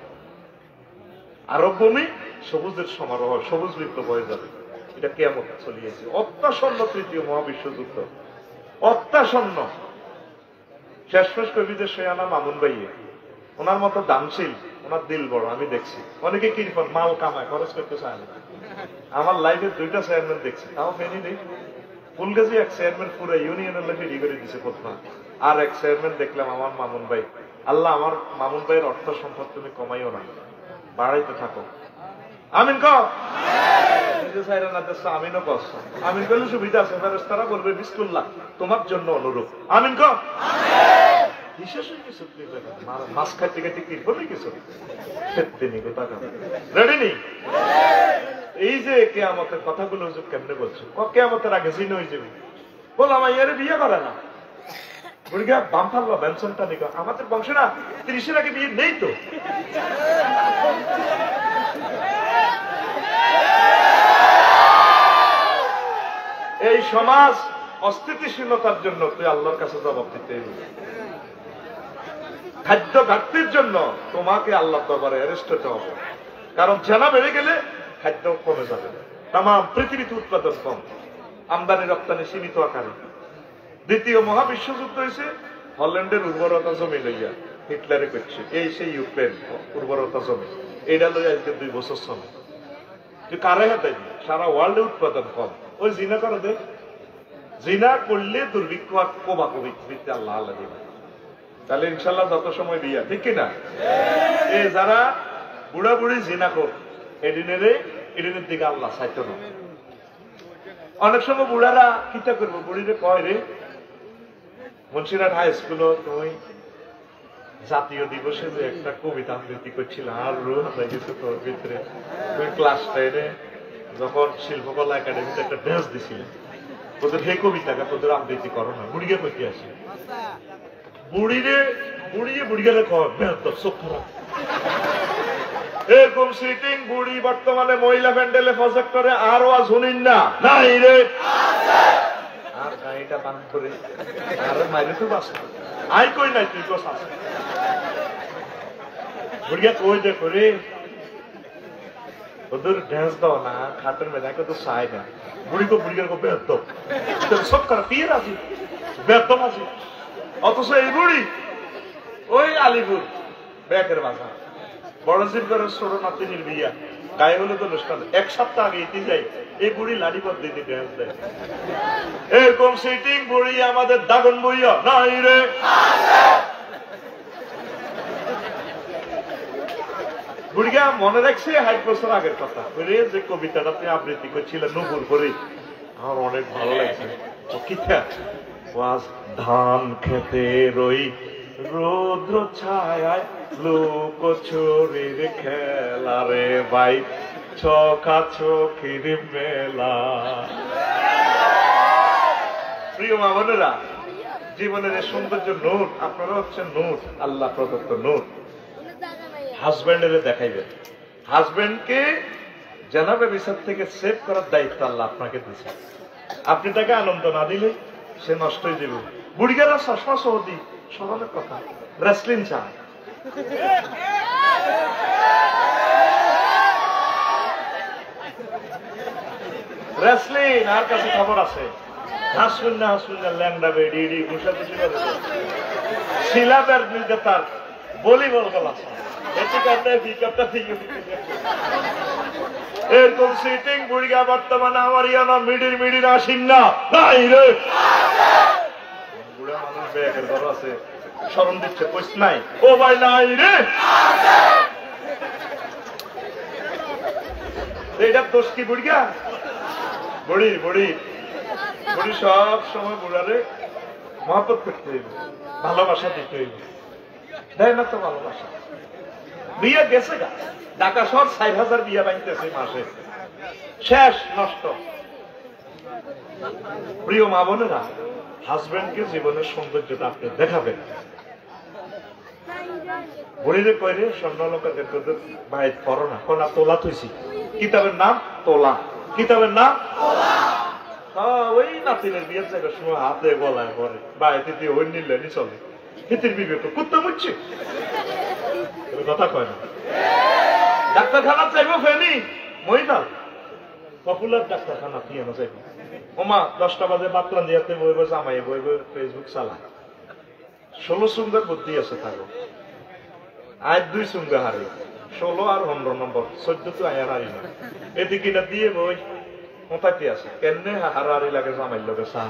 আরব ভূমি সবুজের সমারোহ সবুজ বিপ্লব হয়ে যাবে এটা কিয়ামত চলিয়েছে অত্যাসন্ন তৃতীয় মহাবিশ্বযুদ্ধ অত্যাসন্ন শেষমেশ কবিদের শেয়ানা মামুন ভাইয়ে ওনার মতো দামশীল ওনার দিল বড় আমি দেখছি অনেকে কিরকম মাল কামায় খরচ করতে চায় না আমার লাইফে 2টা চেয়ারম্যান দেখছি তাও ফেনি নেই ফুলগাছি এক চেয়ারম্যান পুরো ইউনিয়নের লাইফে রি করে দিছে প্রথমা আর এক চেয়ারম্যান দেখলাম আমার মামুন ভাই আল্লাহ আমার মামুন ভাইয়ের অর্থ সম্পদ তুমি কমাইও না বাড়াইতে থাকো আমিন কও আমিনও কস আমিন করলে সুবিধা আছে ফেরেশতারা বলবে বিসমিল্লাহ তোমার জন্য অনুরূপ আমিন কও বিশেষ কিছু মাছ খাইতে খাইতে কি বলে কিছু খেতে নি কথা রেডি নি এই যে কিয়ামতের কথাগুলো হুজুর কেমনে বলছো কিয়ামতের আগে জিন হয়ে যাবে বল আমার ইয়ারে বিয়ে করে না বুড়িগা বাম ফাল্লো বেনসনটা নিকো আমাদের বংশ না 30-এর আগে বিয়ে নেই তো এই সমাজ অস্থিতিশীলতার জন্য তুই আল্লাহর কাছে জবাব দিতে হবে খাদ্য ঘাটতির জন্য তোমাকে আল্লাহ দরবারে অ্যারেস্ট হতে হবে কারণ জেনা বেড়ে গেলে খাদ্য কমে যাবে তাম পৃথিবীতে উৎপাদন কম আমদানি রপ্তানি সীমিত আকারে দ্বিতীয় মহাবিশ্বযুদ্ধ হয়েছে হল্যান্ডের উর্বরতা জমি লইয়া হিটলারে করছে এই সেই ইউক্রেন উর্বরতা জমি এইটা লইয়া আজকে 2 বছর সময় তুই কারে হাতে সারা ওয়ার্ল্ডে উৎপাদন কম ওই জিনা করে দেখ জিনা করলে দুর্ভিক্ষ আর কোবাকবি দিতে আল্লাহ আল্লাহ দিবে তাহলে ইনশাল্লাহ যত সময় বিয়া ঠিক কিনা এই যারা বুড়া বুড়ি জিনা কর এদিনের দিকে আল্লাহ চাইতো না অনেক সময় বুড়ারা কিতা করবো বুড়িরে কয় রে মুন্সিরহাট হাই স্কুল তুমি জাতীয় দিবসে যে একটা কবিতা আবৃত্তি করছিল আর রোহ হয়ে গেছে তোর ভিতরে তুমি ক্লাস 10-এ যখন শিল্পকলা একাডেমিতে একটা ড্যান্স দিছিল তোদের সেই কবিতাকে তোদের আবৃত্তি করো না বুড়িকে কইতে আসে বুড়িয়ে কয় বেহতর চোখ খারাপ এরকম সিটিং বুড়ি বর্তমানে মহিলা প্যান্ডেলে প্রজেক্ট করে আর ওয়াজ শুনিন না নাই রে আর গাড়িটা বান করে আর মাইরে তো বাস আই কই নাই তুই তো শাস বুড়িয়া কই দে করে ওদের ড্যান্স দাও না খাটের মেয়েকে তো চাই না বুড়ি কো বুড়িয়ার কো বেদম সব করা পিয়ে রাজি বেদম আছে অথচ এই বুড়ি ওই আলিপুর ব্যাকের বাজার বড়জির করে ছোট নাতিনির বিয়া গায়ে হলে তো অনুষ্ঠান এক সপ্তাহ আগে ইতি যাই এই বুড়ি লাঠিপথ দিতে ড্যান্স দেয় এরকম সিটিং বুড়ি আমাদের দাগন বইয়া নাই রে বুড়িয়া মনে রাখছে 60 বছর আগের কথা বলে যে কবিতাটা আপনি আবৃত্তি করছিলেন নুপুর করে আমার অনেক ভালো লাগছে কিতা ওয়াজ ধান খেতে রই রৌদ্র ছায়ায় লোক চোরের খেলা রে ভাই চকা চোখের মেলা প্রিয় মা বোনেরা জীবনের সৌন্দর্য নূর আপনারা হচ্ছেন নূর আল্লাহ প্রদত্ত নূর হাজব্যান্ডের দেখাইবেন হাজব্যান্ডকে জানাবে বিচার থেকে সেভ করার দায়িত্ব আল্লাহ আপনাকে দিচ্ছে আপনি তাকে আনন্দ না দিলে সে নষ্ট হয়ে যাবে বুড়িগারা চশমা সহদি সরলের কথা রেসলিং চায় রেসলিং আর কাছে খবর আছে হাসুন না ল্যাংডা বেডি ঘুষাঘুষি করে শিলাবের নির্যাতার ভলিবল খেলা আছে এরকম সিটিং বুড়িগা বর্তমানে আমার ইয়ানা মিডির মিডির আসিন না নাই রে বুড়া মানুষ ব্যাগের ঘর আছে স্মরণ দিচ্ছে কইস নাই ও ভাই নাই রে এইটা দোষ কি বুড়িগা বুড়ি বুড়ি বুড়ি সব সময় বুড়ারে মহব্বত করতে হইব ভালোবাসা দিতে হইব দেয় না তো ভালোবাসা বিয়ে গেছে গা ঢাকা শহর 60,000 বিয়ে বাঁধতেছে মাসে শেষ নষ্ট প্রিয় মা বোনেরা হাজবেন্ডকে জীবনের সৌন্দর্যটা আপনি দেখাবেন বুড়িরে কইরে স্বর্ণলঙ্কার ভাই পড়ো না কোনা তোলা তুইছি কিতাবের নাম তোলা কিতাবের নাম ওই নাতিনের বিয়ের জায়গার সময় হাতে গলায় পরে ভাই তিতি ওই নিলে নি চলে তিতির বিবে তো কুত্তা মুচ্ছে কথা কয় না ডাক্তারখানা চাইবো ফেনি মহিদাল পপুলার ডাক্তারখানা কি আনা চাইবো ওমা 10টা বাজে বাতলান দিয়াতে বই বসে আমায় বই বই ফেসবুক চালা 16 সুন্দর বুদ্ধি আছে থাকো আজ 2 সুন্দর হারে 16 আর 15 নম্বর 14 তো আয়ার হারি না এদিকে না দিয়ে বই কথা কি আছে কেমনে হারাহারি লাগে জামাই লগে চা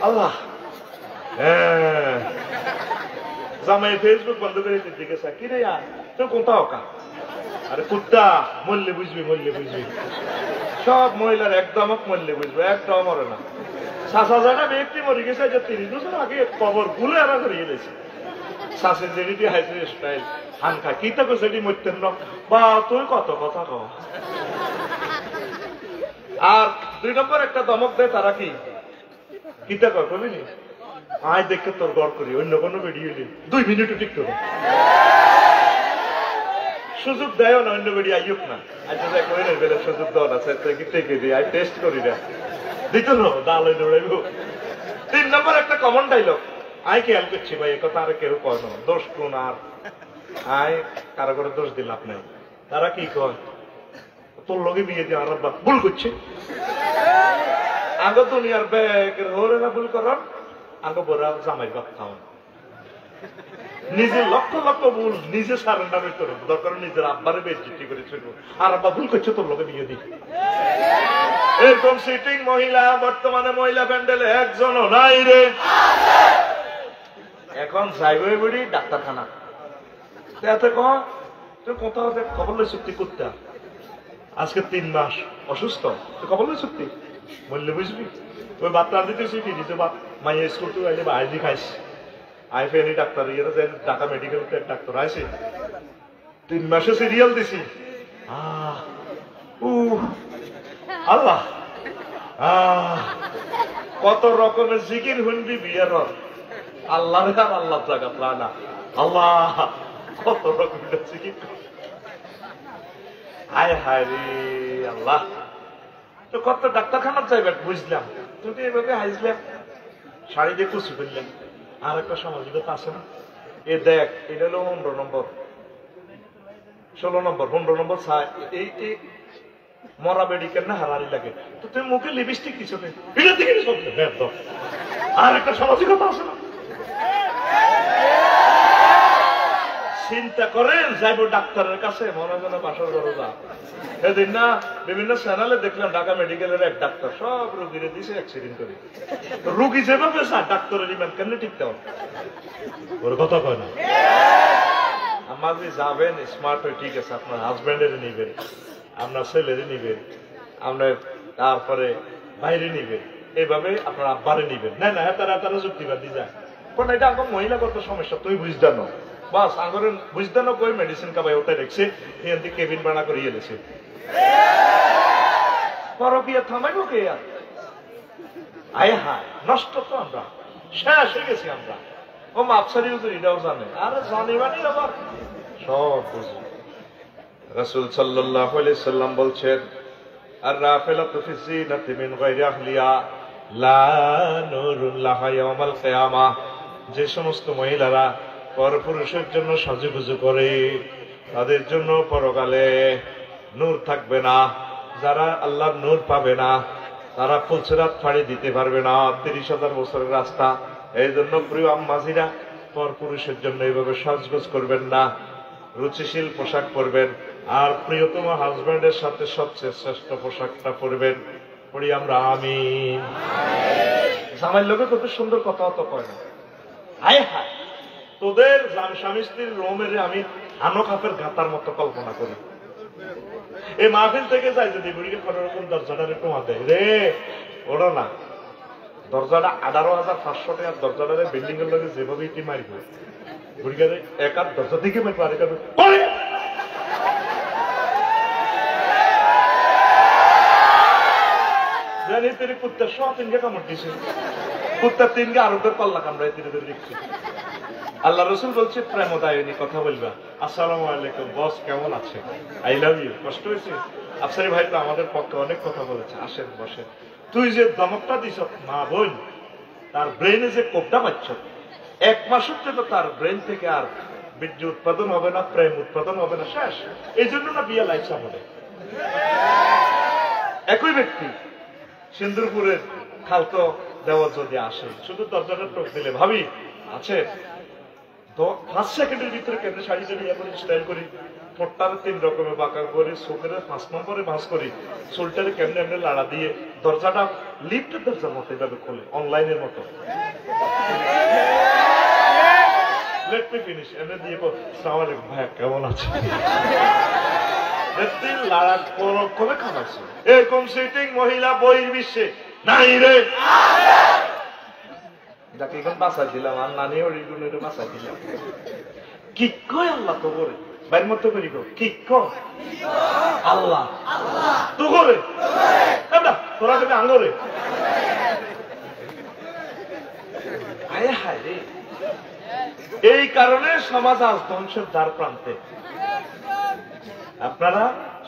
আল্লাহ হ্যাঁ জামাই ফেসবুক বন্ধ করে দিকে চা কি রে তুই কোথাও কা আরে কুত্তা মরলে বুঝবি সব মহিলার একদম মরলে বুঝবে একদম মরে না শাসা যায় না ব্যক্তি মরে গেছে যে 30 বছর আগে কবর গুলে এরা করিয়ে দিয়েছে শাসের যেটি হাইছে স্টাইল হানখা কি তো সেটি মরতেন না বা তুই কত কথা কও আর 2 নম্বর একটা দমক দেয় তারা কি কিতা কয় কবিনি আয় দেখে তোর গড় করি অন্য কোনো ভিডিও 2 মিনিটও ঠিক করে সুযোগ দেয় না অন্য ভিডিও আইয়ুক না আচ্ছা যাই কই না বেলে সুযোগ দেওয়া আছে কি টেকে দিই আই টেস্ট করি না দিত না ডাল দৌড়াইব 3 নম্বর একটা কমন ডায়লগ আই খেয়াল করছি ভাই কথা আর কেউ কয় না দোষ কোন আর আয় কারো করে দোষ দিলাম নাই তারা কি কয় তোর লগে বিয়ে দিয়ে আর ভুল করছে আগে দুনিয়ার ব্যাগের হরে না ভুল করার আগে বড় জামাই বাপ খাওয়ান নিজে লক্ষ লক্ষ ভুল নিজে সারেন্ডার করো দরকার নিজের আব্বারে বেজ্জতি করে ছিল আর আব্বা ভুল করছে তোর লগে বিয়ে দিই এরকম সিটিং মহিলা বর্তমানে মহিলা প্যান্ডেলে একজনও নাই রে এখন যাইবে বুড়ি ডাক্তারখানা এতে কয় তুই কোথাও খবর লই চুক্তি করতে আজকে 3 মাস অসুস্থ তুই খবর লই চুক্তি বললে বুঝবি ওই বাচ্চা দিতেছি কি দিতে মাইয়া স্কুল তুই আইলে আইজি খাইস আই ফেনি ডাক্তার ইয়ে ঢাকা মেডিকেল ডাক্তার আইসি 3 মাসে সিরিয়াল দিছি আল্লাহ কত রকমের জিকির শুনবি বিয়ের আল্লাহ আল্লাহ জায়গা প্রাণা আল্লাহ কত রকমের জিকির হায় হায় রে আল্লাহ তো কত ডাক্তারখানা যাইবে বুঝলাম তুই এভাবে হাইজলাম শাড়ি দিয়ে কুচি ফেললাম আর একটা সমাজবিকতা আছে না এ দেখ এটা হলো 15 নম্বর 16 নম্বর 15 নম্বর এই মরা মেডিকেল না হারারি লাগে, তো তুমি মুখে লিপস্টিক দিছো এটা দিকে আর একটা সামাজিকতা আছে না। চিন্তা করেন যাইব ডাক্তারের কাছে, মনে যেন বাসর দরজা। সেদিন না বিভিন্ন চ্যানেলে দেখলাম ঢাকা মেডিকেলের এক ডাক্তার সব রোগীরে দিছে অ্যাক্সিডেন্ট করে। রোগী যেভাবে স্যার ডাক্তারের ইমান কেমনি ঠিক দেওয়া ওর কথা কয় না। আমার যে যাবেন স্মার্ট হয়ে ঠিক আছে, আপনার হাজব্যান্ডের নিবেন, আপনার ছেলের নিবেন, আপনার তারপরে বাইরে নিবেন, এইভাবে আপনার আব্বারে নিবেন। না না তারা যুক্তিবাদ দিয়ে যায় কোন এটা এখন মহিলাগত সমস্যা, তুই বুঝ জানো বাস আঙরে বুঝ জানো কই মেডিসিন কাবাই ওটাই রেখছে এখান থেকে কেবিন বানা করিয়ে গেছে। পরকিয়া থামাইব কে আর? আয় হায় নষ্ট তো আমরা শেষ হয়ে গেছি আমরা। ও মাপসারি এটাও জানে, আরে জানি মানে আবার সব বুঝি। রাসূল সাল্লাল্লাহু আলাইহি সাল্লাম বলছেন আর রাফিলাতু ফি যিনাতি মিন গায়রি আহলিয়া লা নূরুন লাহা ইয়াউমাল কিয়ামাহ। যে সমস্ত মহিলারা পরপুরুষের জন্য সাজুগুজু করে তাদের জন্য পরকালে নূর থাকবে না। যারা আল্লাহর নূর পাবে না তারা ফুলসিরাত ফাড়ি দিতে পারবে না, 30,000 বছরের রাস্তা। এই জন্য প্রিয় আম্মাজিরা পরপুরুষের জন্য এইভাবে সাজগোজ করবেন না, রুচিশীল পোশাক পরবেন। আর প্রিয়তম হাজব্যান্ডের সাথে সবচেয়ে শ্রেষ্ঠ পোশাকটা পরবেন। পড়ি আমরা আমিন। জামাইয়ের লোকে কত সুন্দর কথা তো কয় না। হায় হায় তোদের স্বামী স্ত্রীর রোমের আমি আনো কাপের গাতার মতো কল্পনা করি। এই মাহফিল থেকে যাই যদি বুড়িকে কোন রকম দরজাটা একটু মাথায় রে ওরা না, দরজাটা 18,500 টাকার দরজাটা বিল্ডিং এর লোকে যেভাবে ইটি মারিব বুড়িকে এক আর দরজা থেকে মারি পারে কেন জানি তিনি কুত্তার সব 3কে কামড় দিছে, কুত্তার 3কে আরোগ্যের কল্লা কামড়ায় তিনি দেখছি। আল্লাহ রসুল বলছে প্রেমদায়নী কথা বলবা, আসসালামু আলাইকুম বস কেমন আছে, আই লাভ ইউ। কষ্ট হয়েছে আফসারি ভাই তো আমাদের পক্ষে অনেক কথা বলেছে, আসেন বসেন। তুই যে দমকটা দিছ মা বোন তার ব্রেনে যে কোপটা পাচ্ছ 1 মাসের জন্য তার ব্রেন থেকে আর বীর্য উৎপাদন হবে না, প্রেম উৎপাদন হবে না, শেষ। এই জন্য না বিয়ে লাইফ সামনে। একই ব্যক্তি সিন্দুরপুরের খালতো দেওয়া যদি আসে শুধু দরজাটা টোক দিলে ভাবি আছে তো 5 সেকেন্ডের ভিতরে কেন্দ্রে শাড়ি চড়িয়ে এখন স্টাইল করি, ঠোঁটটার 3 রকমের বাঁকা করে, চোখের 5 নম্বরে ভাঁজ করি, চুলটারে কেমনে এমনি লাড়া দিয়ে দরজাটা লিফটের দরজার মতো এভাবে খোলে অনলাইনের মতো। লেট মি ফিনিশ এমনি দিয়ে আসসালামু আলাইকুম ভাই কেমন আছে লাড়া পরক্ষণে খামাইছে। এরকম সিটিং মহিলা বইয়ের বিশ্বে নাই রে। যাকে এখন বাঁচাই দিলাম আর নানি ওর বাঁচাই দিলাম কি কয় আল্লাহ তো করে বাইর মতো করি কি আল্লাহ তো করে তোরা তুমি আঙরে হায় হায় রে। এই কারণে সমাজ আজ ধ্বংসের দ্বার প্রান্তে। আপনারা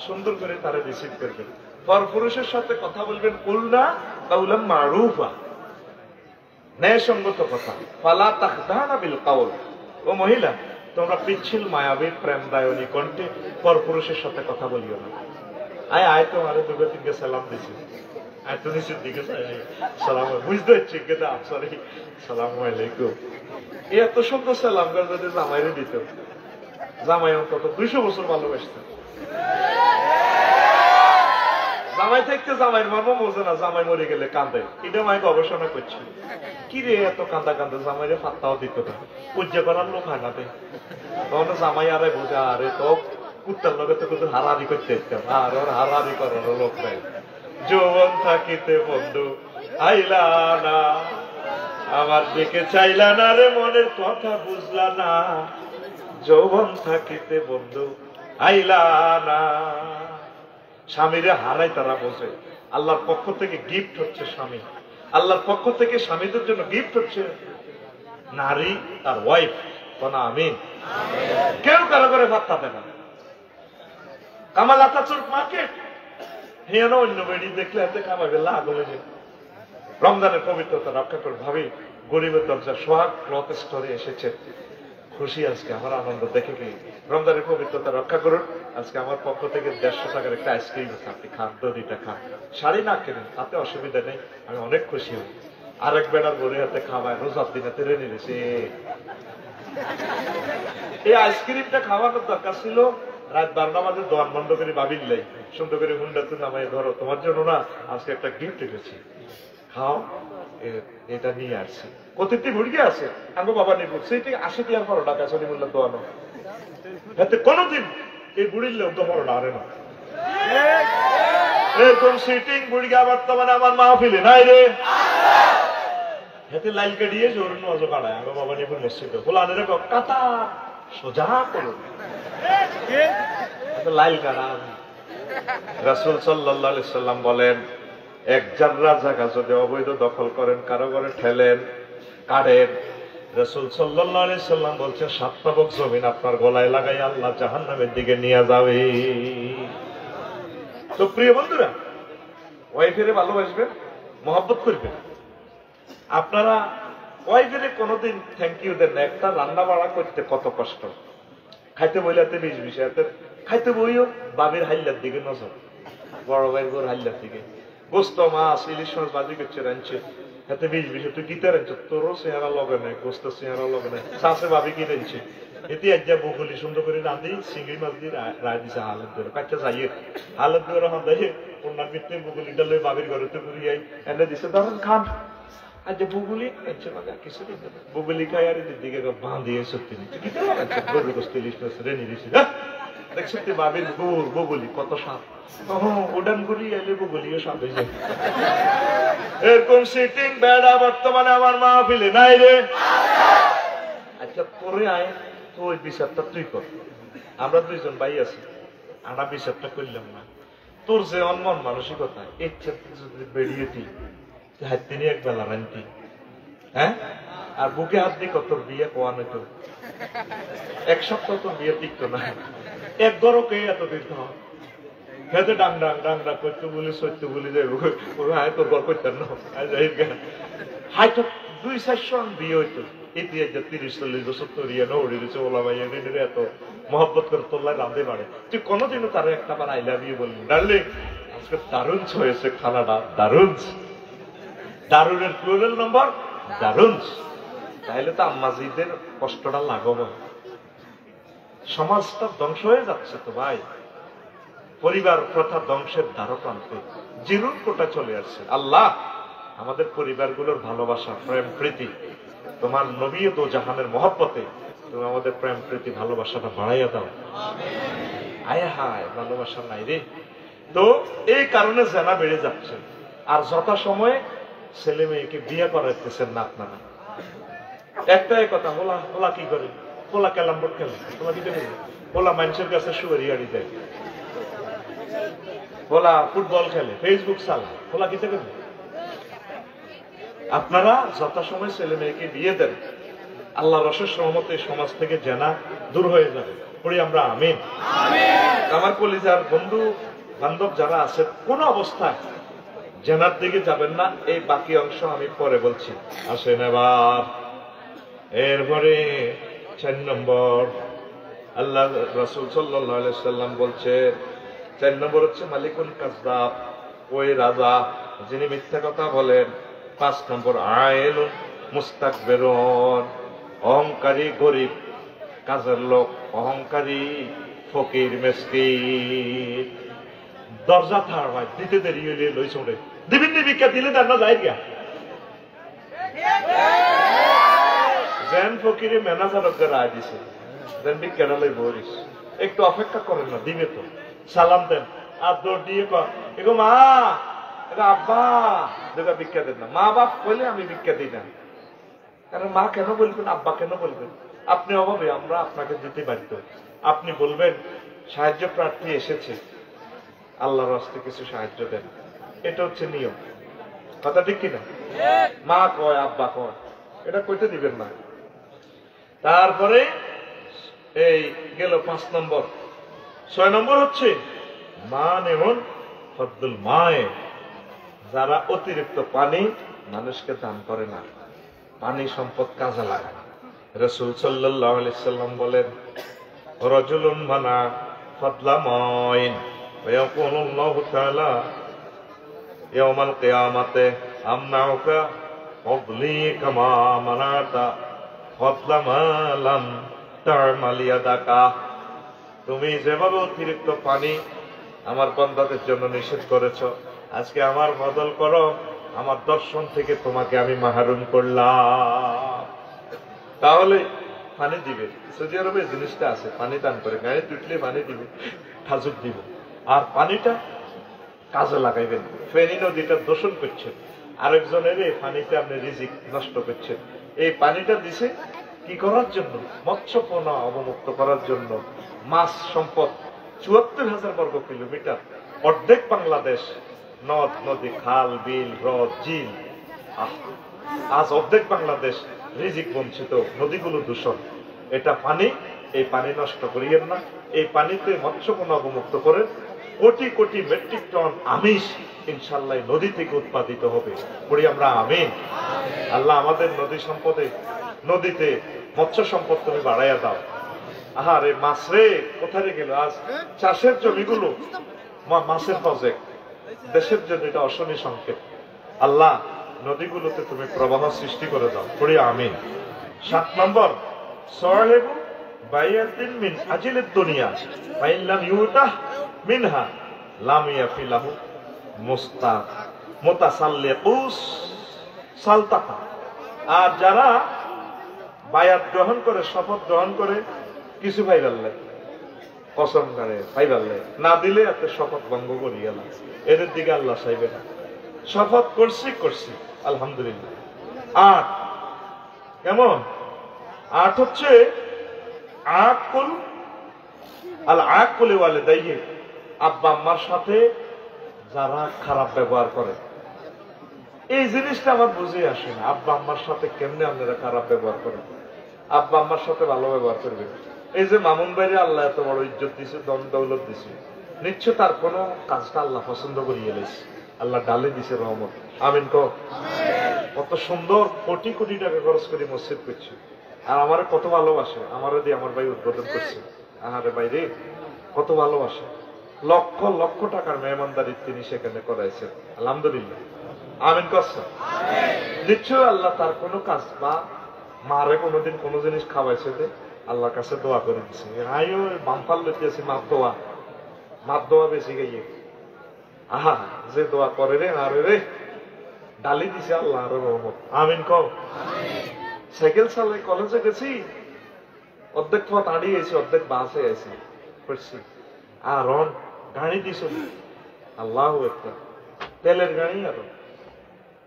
সুন্দর করে তারা রিসিভ করবেন, পরপুরুষের সাথে কথা বলবেন কুলনা কাউলাম মারুফা, ন্যায়সঙ্গত কথা। ফালা তাখদানা বিল কাউল। ও মহিলা তোমরা পিচ্ছিল মায়াবী প্রেমদায়নী কণ্ঠে পরপুরুষের সাথে কথা বলিও না। আয় আয় তোমার 2-3কে সালাম দিছি, আয় তো নিচের দিকে সালাম বুঝতে হচ্ছে কেদা সরি সালামু আলাইকুম। এত সুন্দর সালাম করে যদি জামাইরে দিত, জামাই অন্তত 200 বছর ভালোবাসত। জামাই থাকতে জামাইয়ের মর্ম বোঝে না, জামাই মরে গেলে কান্দে। এটা মাই গবেষণা করছে কি রে এত কান্দা কান্দে জামাইরে ফাত্তাও দিত না, পূজা করার লোক হয় না। তখন জামাই আরে বোঝা আরে তো কুত্তার লগে তো কিন্তু হারাহারি করতে আর ওর হারাহারি করার লোক নাই। যৌবন থাকিতে বন্ধু আইলা না, আমার দিকে চাইলা না রে, মনের কথা বুঝলা না। যৌবন থাকিতে বন্ধু আইলা না। স্বামীরে হারাই তারা বোঝে। আল্লাহর পক্ষ থেকে গিফট হচ্ছে স্বামী, আল্লাহর পক্ষ থেকে স্বামীদের জন্য গিফট হচ্ছে নারী তার ওয়াইফ। কোনা আমিন। কেউ কারো করে ভাত পাবে না। কামাল আতাচুর মার্কেট হেন অন্য বেড়ি দেখলে এতে কামাবে লাগলে যে রমজানের পবিত্রতা রক্ষা করে ভাবি গরিবের দরজা সোহাগ ক্লথ স্টোরে এসেছে, খুশি আজকে আমার আনন্দ দেখে কি রমজানের পবিত্রতা রক্ষা করুন। আজকে আমার পক্ষ থেকে 150 টাকার একটা আইসক্রিম আছে, আপনি খান, দড়িটা খান, শাড়ি না কেনেন তাতে অসুবিধা নেই, আমি অনেক খুশি হই। আরেক বেড়ার বড়ি হাতে খাওয়ায় রোজার দিনে তেরে নিয়েছে। এই আইসক্রিমটা খাওয়ানোর দরকার ছিল রাত 12টা বাজে দোয়ান বন্ধ করে ভাবিল্লাই সুন্দর করে হুন্ডা তুই নামাই ধরো, তোমার জন্য না আজকে একটা গিফট রেখেছি, খাও। এটা নিয়ে আসছি। কতটি মুরগি আছে আঙ্গো বাবা নিব, সেইটি 80 টাকার পরোটা কাছারি মূল্য দোয়ানো, এতে কোনোদিন এই বুড়ির লোক তো পরোটা আরে না। এরকম সিটিং বুড়িগা বর্তমানে আমার মাহফিলে নাই রে। হাতে লাইল কাটিয়ে জোর নজর কাটায় আঙ্গো বাবা নিব মসজিদ ফুলানের কাতা সোজা করুন লাইল কাটা। রাসূল সাল্লাল্লাহু আলাইহি সাল্লাম বলেন, এক জাররা জায়গা যদি অবৈধ দখল করেন, কারো ঘরে ঠেলেন, কাটেন, রাসূল সাল্লাল্লাহু আলাইহি সাল্লাম বলছেন 7 তাবক জমিন আপনার গলায় লাগাই আল্লাহ জাহান্নামের দিকে নিয়ে যাবে। তো প্রিয় বন্ধুরা, ওয়াইফেরে ভালোবাসবেন, মহব্বত করবেন। আপনারা ওয়াইফেরে কোনোদিন থ্যাংক ইউ দেন না। একটা রান্না বাড়া করতে কত কষ্ট, খাইতে বইলাতে 20 হাতে খাইতে বইও বাবির হাইলার দিকে নজর, বড় ভাইয়ের গোর হাইলার দিকে, গোস্ত মাছ ইলিশ মাছ বাজি করছে রাঁধছে, হাতে 20 তুই কিতে রাঁধছ, তোরও চেহারা লগে নাই, গোস্ত চেহারা লগে নাই, চাষে ভাবি কি রাঁধছে, এটি এক যা বকুলি সুন্দর করে রাঁধি চিংড়ি মাছ দিয়ে রায় দিছে হালত ধরে কাচ্চা যাইয়ে হালত ধরে হাঁদাইয়ে কন্যার ভিত্তি বকুলিটা লই বাবির ঘরে তো ঘুরি যাই এনে দিছে, ধরেন খান। আর যে বুগুলি কিছু বুগুলি খাই আর দিকে বাঁধিয়ে সত্যি নিচ্ছে কি গরুর গোস্ত ইলিশ মাছ রেনি দিছে, দেখছেন বাবির গুড় বগুলি কত স্বাদ, উডান গুলি এলে বগুলিও স্বাদ হয়ে যায়। এরকম সিটিং বেড়া বর্তমানে আমার মাহফিলে নাই রে। আচ্ছা পরে আয় তো ওই বিচারটা তুই কর, আমরা দুইজন ভাই আছি, আমরা বিচারটা করলাম না। তোর যে অনমন মানসিকতা ইচ্ছা যদি বেরিয়ে দিই হাত নিয়ে এক বেলা রান্তি, হ্যাঁ, আর বুকে হাত দিয়ে কত বিয়ে কোয়ানো তো 1 সপ্তাহ তোর বিয়ে টিকতো না, এক গরকে এত দীর্ঘ খেতে ডাং ডাং ডাং ডাং করতে বলি সত্য বলি যাই হায় তোর গর করতেন না হয়তো 2-4 বিয়ে হইতো, ইতিহাস 30-40 বছর তোর ইয়ে নড়ে দিচ্ছে ওলা ভাই এত মহব্বত করে তোল্লায় রাঁধে বাড়ে। তুই কোনোদিনও তার একটা বার আই লাভ ইউ বললি ডার্লিং আজকে দারুণ হয়েছে খানাটা, দারুণ দারুণের প্লুরাল নাম্বার দারুণ, তাইলে তো আম্মাজিদের কষ্টটা লাঘব। সমাজটা ধ্বংস হয়ে যাচ্ছে তো ভাই, পরিবার প্রথা ধ্বংসের দ্বারপ্রান্তে, জিরুর কোটা চলে আসছে। আল্লাহ আমাদের পরিবারগুলোর ভালোবাসা প্রেম প্রীতি তোমার নবী দো জাহানের মহব্বতে তুমি আমাদের প্রেম প্রীতি ভালোবাসাটা বাড়াইয়া দাও। আয় হায় ভালোবাসা নাই রে। তো এই কারণে জেনা বেড়ে যাচ্ছে, আর যথাসময়ে ছেলে মেয়েকে বিয়ে করাইতেছেন না আপনারা। একটাই কথা, হোলা হোলা কি করে, হোলা ক্যালাম বোর্ড খেলে, হোলা কি করে, হোলা মানুষের কাছে শুয়ারি আড়ি দেয়, হোলা ফুটবল খেলে, ফেসবুক চালা, হোলা কি করে। আপনারা যথাসময় ছেলে মেয়েকে বিয়ে দেন, আল্লাহ রসের সহমতে সমাজ থেকে জেনা দূর হয়ে যাবে। পড়ি আমরা আমিন। আমার কলিজার বন্ধু বান্ধব যারা আছে কোন অবস্থায় জেনার দিকে যাবেন না, এই বাকি অংশ আমি পরে বলছি। আসেন এবার এরপরে 4 নম্বর আল্লাহ রাসূল সাল্লাল্লাহু আলাইহি সাল্লাম বলছে 4 নম্বর হচ্ছে মালিকুল কাযযাব, ওই রাজা যিনি মিথ্যা কথা বলেন। 5 নম্বর আইলুন মুস্তাকবিরুন, অহংকারী গরিব কাজের লোক, অহংকারী ফকির মিসকিন। দরজা থার ভাই দিতে দেরি হইলে লই চড়ে দিবেন ভিক্ষা দিলে তার না যায় গিয়া যেন ফকিরে ম্যানেজারকে রায় দিছে যেন ভিক্ষাটা লই বলিস, একটু অপেক্ষা করেন না, দিবে তো। সালাম দেন আর দৌড় দিয়ে কর এগো মা, আব্বা দেখা ভিক্ষা দেন না। মা বাপ বলে আমি ভিক্ষা দিই না, কারণ মা কেন বলবেন, আব্বা কেন বলবেন? আপনি অভাবে, আমরা আপনাকে দিতে বাধ্য। আপনি বলবেন সাহায্য প্রার্থী এসেছে, আল্লাহর রাস্তায় কিছু সাহায্য দেন, এটা হচ্ছে নিয়ম। কথা ঠিক কিনা? মা কয় আব্বা কয়, এটা কইতে দিবেন না। তারপরে এই গেল 5 নম্বর। 6 নম্বর হচ্ছে মা নেমন ফদ্দুল মায়ে, যারা অতিরিক্ত পানি মানুষকে দান করে না, পানি সম্পদ কাজে লাগায়। রাসূল সাল্লাল্লাহু আলাইহি সাল্লাম বলেন, রাজুলুন মানা ফাদলা মাইন ওয়া ইয়াকুলুল্লাহু তাআলা ইয়াউমাল কিয়ামাতে আমনাউকা ফাদলি কামা মানাতা ফাদলা মা লাম তা'মাল ইয়াদাকা। তুমি যেভাবে অতিরিক্ত পানি আমার বান্দাদের জন্য নিষেধ করেছ, আজকে আমার বদল করো, আমার দর্শন থেকে তোমাকে আমি মাহরুম করলাম। তাহলে পানি দিবে। সৌদি আরবে জিনিসটা আছে, পানি দান করে, গায়ে টুটলে পানি দিবে, খাজুক দিবে, আর পানিটা কাজে লাগাইবেন। ফেনী নদীটা দূষণ করছেন, আরেকজনের এই পানিতে আপনি রিজিক নষ্ট করছেন। এই পানিটা দিছে কি করার জন্য? মৎস্যপোনা অবমুক্ত করার জন্য। মাছ সম্পদ ৭৪,০০০ বর্গ কিলোমিটার, অর্ধেক বাংলাদেশ নদ নদী, খাল বিল হ্রদ ঝিল, আজ অর্ধেক বাংলাদেশ রিজিক বঞ্চিত, নদীগুলো দূষণ। এটা পানি, এই পানি নষ্ট করিয়েন না। এই পানিতে মৎস্যপোনা অবমুক্ত করে কোটি কোটি মেট্রিক টন আমিষ ইনশাল্লাহ নদী থেকে উৎপাদিত হবে। পড়ি আমরা আমিন। আল্লাহ আমাদের নদী সম্পদে, নদীতে মৎস্য সম্পদ তুমি বাড়াইয়া দাও। আহারে মাছ রে কোথায় গেল? আজ চাষের জমিগুলো মাছের প্রজেক্ট, দেশের জন্য এটা অশনি সংকেত। আল্লাহ নদীগুলোতে তুমি প্রবাহ সৃষ্টি করে দাও। পড়ি আমিন। ৭ নম্বর, সাহেবু বাইয়াতিন মিন আজিলিদ দুনিয়া ফাইন লাম ইউতাহ মিনহা লাম ইয়াফিলাহু মুতাসাল্লিকুস সালতাকা। আর যারা বায়াত গ্রহণ করে, শপথ গ্রহণ করে, কিছু পাইবারলে কসম করে পাইবারলে না দিলে এত শপথ ভঙ্গ করি গেল, এদের দিকে আল্লাহ চাইবে না। শপথ করছি আলহামদুলিল্লাহ। ৮ কেমন? ৮ হচ্ছে আকুল আল আকুল ওয়ালিদাইহি, আব্বা আম্মার সাথে যারা খারাপ ব্যবহার করে। এই জিনিসটা আমার বুঝে আসে না। আব্বা আম্মার সাথে কেমনে আপনারা খারাপ ব্যবহার করেন? আব্বা আম্মার সাথে ভালো ব্যবহার করবেন। এই যে মামুন ভাইরে আল্লাহ এত বড় ইজ্জত দিছে, দম দৌলত দিছে, নিশ্চয় তার কোনো কাজটা আল্লাহ পছন্দ করিয়ে এলেছে, আল্লাহ ডালে দিছে রহমত। আমিন কও। কত সুন্দর কোটি কোটি টাকা খরচ করে মসজিদ করছে, আর আমারে কত ভালোবাসে। আমারও দিয়ে আমার ভাই উদ্বোধন করছে। আহারে বাইরে কত ভালোবাসে। লক্ষ লক্ষ টাকার মেহমানদারি তিনি সেখানে করাইছেন। আলহামদুলিল্লাহ। আমিন করছে। নিশ্চয় আল্লাহ তার কোনো কাজ বা মারে কোনোদিন কোনো জিনিস খাওয়াইছে যে আল্লাহর কাছে দোয়া করে দিচ্ছে। আইও বামফাল লইতেছি মাপ দোয়া বেশি গাইয়ে। আহা যে দোয়া করে রে, আরে রে ডালি দিছে আল্লাহ আরো রহমত। আমিন কও। সাইকেল চালাই কলেজে গেছি, অর্ধেক পথ আড়িয়েছি, অর্ধেক বাসে আছি করছি। আর গাড়ি দিছ আল্লাহ একটা তেলের গাড়ি। আর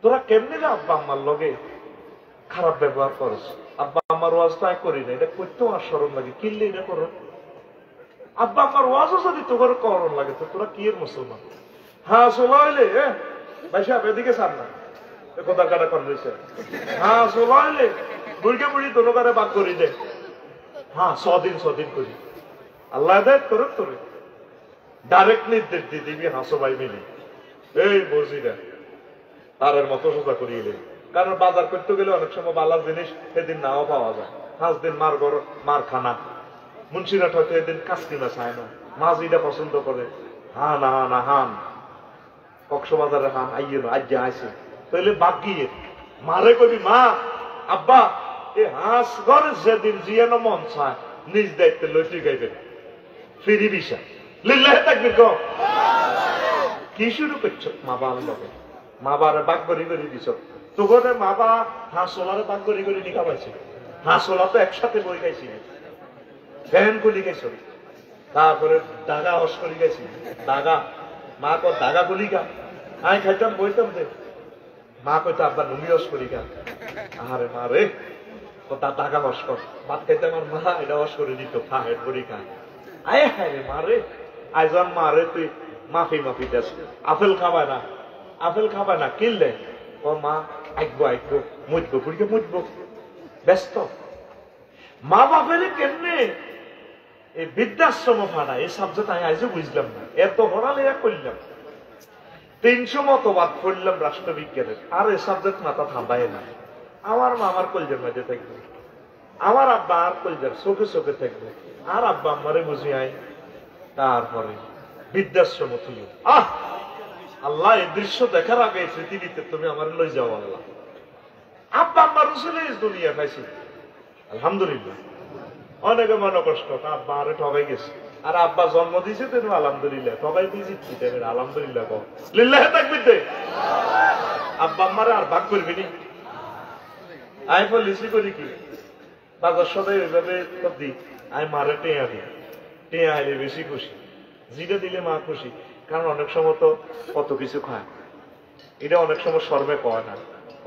তোরা কেমনি রে আব্বা আম্মার লগে খারাপ ব্যবহার করছ? আব্বা আম্মার ওয়াজটা করি না, এটা করতেও আর শরম লাগে। কিনলে এটা করো। আব্বা আম্মার ওয়াজও যদি তোর করণ লাগে তো তোরা কি এর মুসলমান? হ্যাঁ সোলা হইলে ভাই সাহেব এদিকে চান না, কোথা কাটা কর রয়েছে। হ্যাঁ সোলা হইলে বুড়িকে বুড়ি দোনো কারে বাদ করি দে। হ্যাঁ 100 দিন করি। আল্লাহ দেয় তোর তোরে ডাইরেক্ট নির্দেশ দিয়ে দিবি। হাসো ভাই মিলি এই বজিরা তারের মতো সোজা করিয়ে এলে। কারণ বাজার করতে গেলে অনেক সময় বালার জিনিস সেদিন নাও পাওয়া যায়। 5 দিন মার খানা। মুন্সিরাট হয়তো এদিন কাস্তি মাছ হয় না, মাছ এটা পছন্দ করে। হান কক্সবাজারের হান আইয়ে না, আজ আইসে তাহলে বাকিয়ে মারে কবি মা আব্বা এ হাঁস ঘরে যেদিন জিয়ানো মন চায় নিজ দায়িত্বে লইতে গাইবেন ফিরি বিষা লিল্লাহে তাকবীর কও। কি শুরু করছ? মা বাবার লগে মা বাবারে বাগ করি দিছ। তোকে মা বা হাঁস ওলারে বাগ করি নিকা পাইছে। হাঁস ওলা তো একসাথে বই খাইছি, ফ্যান গুলি খাইছ, তারপরে দাগা হস করি গেছি। দাগা মা কর দাগা গুলি গা আমি খাইতাম বইতাম যে মা কইতো আব্বা নুমি হস করি গা। আরে মা রে তা দাগা হস কর ভাত খাইতাম। আর মা এটা হস করে দিত খা হেড করি খা। আয় হায় রে মা রে আইজন মা রে তুই মাফি দেস। আপেল খাবায় না কিনলে ও মা আইকবো মুজবো বুড়িকে মুজবো ব্যস্ত। মা বাপের কেমনে এই বৃদ্ধাশ্রম ভাড়া এই সাবজেক্ট আমি আজও বুঝলাম না। এত পড়ালেখা করলাম, 300 মতবাদ পড়লাম রাষ্ট্রবিজ্ঞানের, আর এই সাবজেক্ট মাথা থামায় না। আমার মামার কলজের মধ্যে থাকবে আমার আব্বা আর কলজার চোখে চোখে থাকবে, আর আব্বা আমারে বুঝি আই। তারপরে বৃদ্ধাশ্রম তুলি, আল্লাহ এই দৃশ্য দেখার আগে পৃথিবীতে তুমি আমার লই যাও আল্লাহ। আব্বা আম্মা রুসুলে দুনিয়া পাইছি, আলহামদুলিল্লাহ। অনেকে মনে কষ্ট, আব্বা আরে ঠগাই গেছে, আর আব্বা জন্ম দিয়েছে তেন আলহামদুলিল্লাহ, ঠগাই দিয়েছি আলহামদুলিল্লাহ কম লিল্লাহ তাকবীর দে। আব্বা আম্মারে আর ভাগ করবি নি, আমি লিসি করি কি বাজার সদাই ওইভাবে দিই, আমি মারে টেয়া দিই, টেয়া আইলে বেশি খুশি, জিরে দিলে মা খুশি। কারণ অনেক সময় তো কত কিছু খায়, এটা অনেক সময় শর্মে কয় না।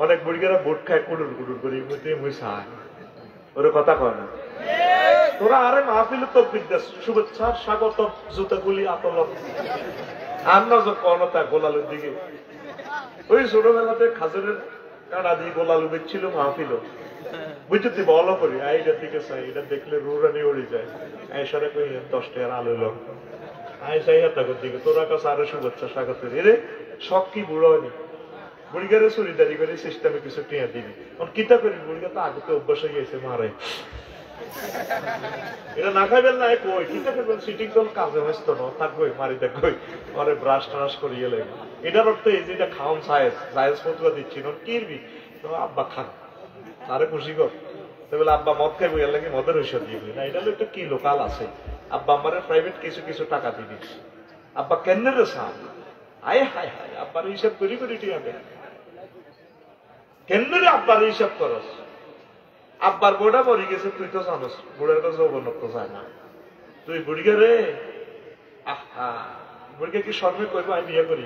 অনেক বুড়িগেরা বুট খায় কুডুর কুডুর করি, মুই চায় ওরে কথা কয় না। তোরা আরে মাহফিল তো বিদ্যাস শুভেচ্ছা স্বাগত জুতাগুলি আতলক আর নজর কনতা গোলালুর দিকে। ওই ছোটবেলাতে খাজুরের কাঁড়া দিয়ে গোলালু বেচছিল মাহফিল, বুঝতে বলো করি এইটার দিকে চাই, এটা দেখলে রুরানি উড়ে যায়। আইসারে কই 10 টাকার আলু লোক আইসাই হাতাকর দিকে, তোরা কাছে আরো শুভেচ্ছা স্বাগত। এরে সব কি বুড়ো হয়নি, বুড়িগারে চুরিদারি করে সিস্টেমে কিছু টিয়া দিবি। কিতা করি বুড়িগা তো আগে তো অভ্যাস হয়ে গেছে মারে, এটা না খাইবেন না কই কিতা করবেন, সিটিং দল কাজে ব্যস্ত ন থাকবই মারি দেখবই পরে ব্রাশ ট্রাশ করিয়ে লাগবে। এটার অর্থ এই যে এটা খাওন সায়েন্স সায়েন্স ফতুয়া দিচ্ছি না কিরবি তো আব্বা খান আরে খুশি কর। তো বলে আব্বা মদ খাইবো এর লাগে মদের ঔষধ দিবি না, এটা একটা কি লোকাল আছে। আব্বা আমার প্রাইভেট কিছু কিছু টাকা দিবি, আব্বা কেন রে সাপ আয় হায় হায় আব্বার হিসাব করি করি ঠিক আছে কেন রে আব্বার হিসাব করস। আব্বার বোড়া মরি গেছে তুই তো জানোস, বুড়ার তো যৌবন তো যায় না। তুই বুড়িকে রে আহা বুড়িকে কি শর্মে করবো আমি বিয়ে করি।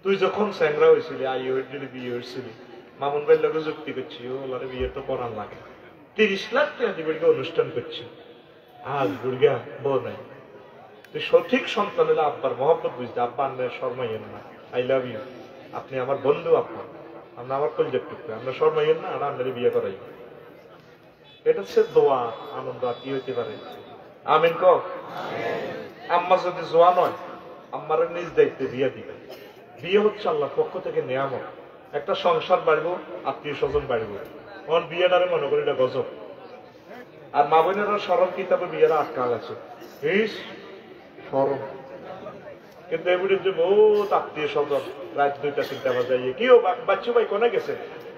তুই যখন স্যাংরা হয়েছিলি আই যদি বিয়ে হয়েছিলি মামুন ভাইয়ের লোক যুক্তি করছি ওলারে বিয়ে তো করার লাগে 30 লাখ টাকা দিয়ে বুড়িকে অনুষ্ঠান করছি। আজ বুড়িয়া বউ নাই, তুই সঠিক সন্তান হলে আব্বার মহব্বত বুঝতে আব্বা আন্নার শর্মাইয়েন না, আই লাভ ইউ, আপনি আমার বন্ধু, আপনার আমরা আমার কলজের টুকরে, আমরা শর্মাইয়েন না আর আপনার বিয়ে করাই। এটা হচ্ছে দোয়া আনন্দ, আর কি হইতে পারে। আমিন ক আম্মা যদি জোয়া নয় আম্মার নিজ দায়িত্বে বিয়ে দিবে। বিয়ে হচ্ছে আল্লাহর পক্ষ থেকে নিয়ামত, একটা সংসার বাড়বো, আত্মীয় স্বজন বাড়বো। আমার বিয়েটারে মনে করি এটা গজব। আর মা বোনেরা সরল কিতাবে বিয়েরা আটকা গেছে সরল, কিন্তু এগুলি যে বহুত আত্মীয় স্বজন রাত 2টা-3টা বাজাইয়ে কেউ বাচ্চু ভাই কোনে গেছে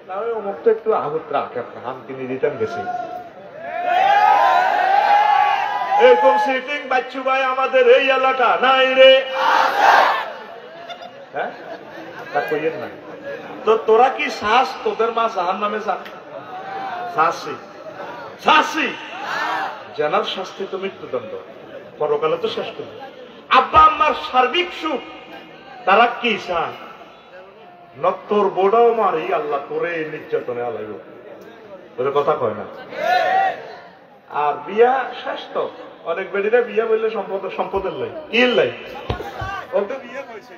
তাহলে অমুক তো একটু আহুত রাখে হাম তিনি রিটার্ন গেছে এরকম সিটিং বাচ্চু ভাই আমাদের এই এলাকা নাই রে, হ্যাঁ তা কইয়েন না তো। তোরা কি শ্বাস তোদের মা জাহান নামে যা শাসি শাসি জানার শাস্তি তো মৃত্যুদণ্ড, পরকালে তো শেষ করবে। আব্বা আম্মার সার্বিক সুখ তারা কি চায় ন তোর বোড়াও মারি আল্লাহ তোরে নির্যাতনে আলাইব, ওদের কথা কয় না। আর বিয়া শেষ তো, অনেক বেড়িরা বিয়া বললে সম্পদের লাই কি লাই ওকে বিয়ে হয়েছে।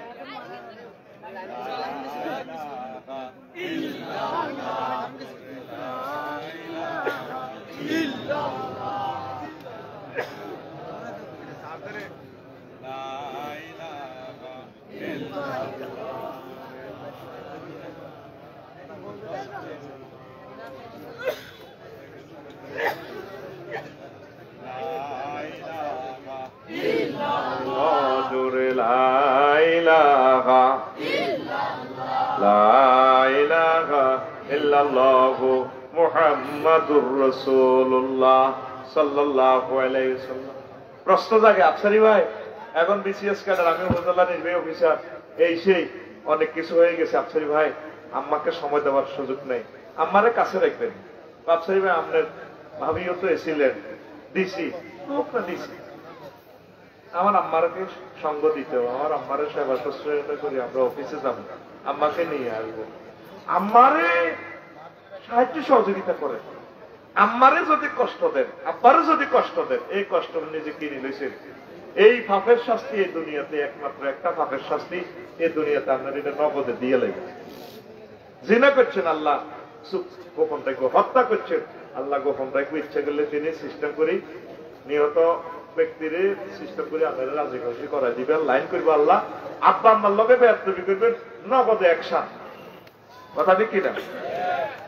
প্রশ্ন জাগে আফসারি ভাই এখন বিসিএস ক্যাডার, আমি উপজেলা নির্বাহী অফিসার, এই সেই অনেক কিছু হয়ে গেছে। আফসারি ভাই আম্মাকে সময় দেওয়ার সুযোগ নেই, আম্মারে কাছে রাখবেন। আফসারি ভাই আপনার ভাবিও তো এসেছিলেন, দিছি হোক না দিছি, আমার আম্মারকে সঙ্গ দিতে, আমার আম্মারে সেবা শুশ্রূষা করি, আমরা অফিসে যাবো, আম্মাকে নিয়ে আসবো, আম্মারে সাহায্য সহযোগিতা করে। আম্মারে যদি কষ্ট দেন, আব্বারে যদি কষ্ট দেন, এই কষ্ট নিজে কিনে লইছেন। এই পাপের শাস্তি এই দুনিয়াতে একমাত্র একটা পাপের শাস্তি এই দুনিয়াতে আপনার এটা নগদে দিয়ে লেগে। জিনা করছেন আল্লাহ গোপন রাখবো, হত্যা করছেন আল্লাহ গোপন রাখবো, ইচ্ছা করলে তিনি সিস্টেম করি নিহত ব্যক্তিরে সিস্টেম করে আপনারা রাজি খুশি করাই দিবেন, লাইন করবো আল্লাহ। আব্বা আম্মার লগে বেয়াদবি করবেন নগদে একসাথে, কথা ঠিক কিনা?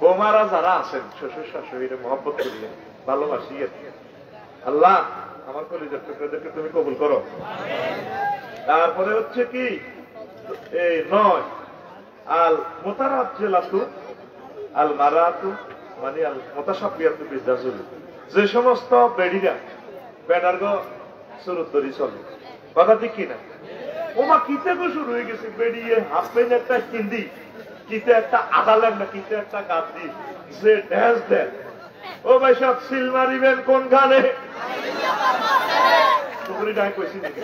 বৌমারা যারা আছেন শ্বশুর শাশুড়ির মহব্বত করিয়ে ভালোবাসি আল্লাহ আমার কলিজার টুকরাদেরকে তুমি কবুল করো। তারপরে হচ্ছে কি এই 9 আল মুতারাজ্জিলাতু আল মারাতু মানে আল মুতাশাব্বিয়াতু বিজাজুল, যে সমস্ত বেড়িরা বেড়ার্গ সুরত ধরি চলে, কথা ঠিক কিনা? ওমা কিতে গো শুরু হয়ে গেছে বেরিয়ে হাফ প্যান্ট একটা কিন্দি, কিতে একটা আদালেন না কিতে একটা গাদি, যে ড্যান্স দেন ও ভাই সব সিল মারিবেন কোন গানে? টুকরিটাই কইছি নাকি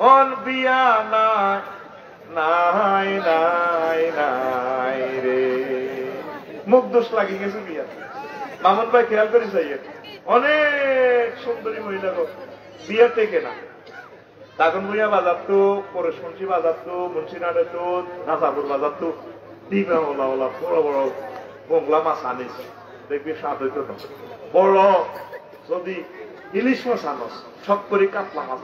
কোন বিয়া নাই নাই নাই নাই রে, মুখ দোষ লাগিয়ে গেছে বিয়া। মামুন ভাই খেয়াল করে যাইয়ে অনেক সুন্দরী মহিলা গো বিয়ে থেকে না, তখন মুইয়া বাজার তো পরেশ মুন্সি বাজার তো মুন্সিনাড়ে তো নাজাপুর বাজার তো ডিমা ওলা ওলা বড় বড় বংলা মাছ আনিস, দেখবি স্বাদ হইতো না। বড় যদি ইলিশ মাছ আনস সব করে কাতলা মাছ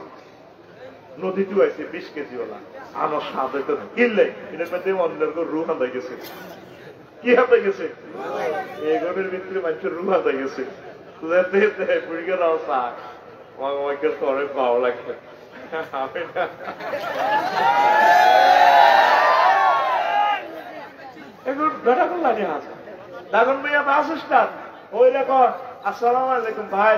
নদীতেও আছে 20 কেজি ওলা আনো, স্বাদ হইতো না। কিনলে এটার মধ্যে অন্যের রু হাঁদাই গেছে, কি হাতে গেছে এই ঘরের ভিতরে মানুষের রু হাতে গেছে, বুড়ি গেলাও চাক আমাকে তো অনেক ভালো লাগবে। এগুলো বেটা কোন লাগে হাসা লাগুন ভাইয়া বাস স্টার ওই দেখো আসসালামু আলাইকুম ভাই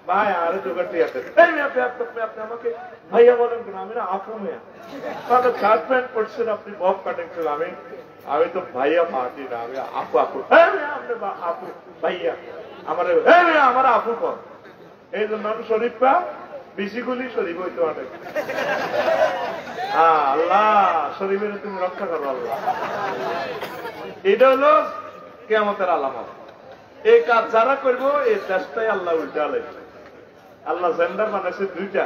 ভাই আরে দোকান দিয়ে আপনি আমাকে ভাইয়া বলেন কেন? আমি না আপু মেয়া তাহলে শার্ট প্যান্ট পড়ছেন আপনি বব কাটেছেন, আমি তো ভাইয়া পার্টি না, আমি আপু আপু আপনি আপু ভাইয়া আমার আমার আপু কর। এই জন্য আমি শরীফা বেশিগুলি শরীফ হইতে পারে। আল্লাহ শরীফের তুমি রক্ষা করো আল্লাহ। এটা হলো কিয়ামতের আলামত। এই কাজ যারা করবো এই চেষ্টায় আল্লাহ উল্টা লাগবে। আল্লাহ জেন্ডার বানাইছে 2টা,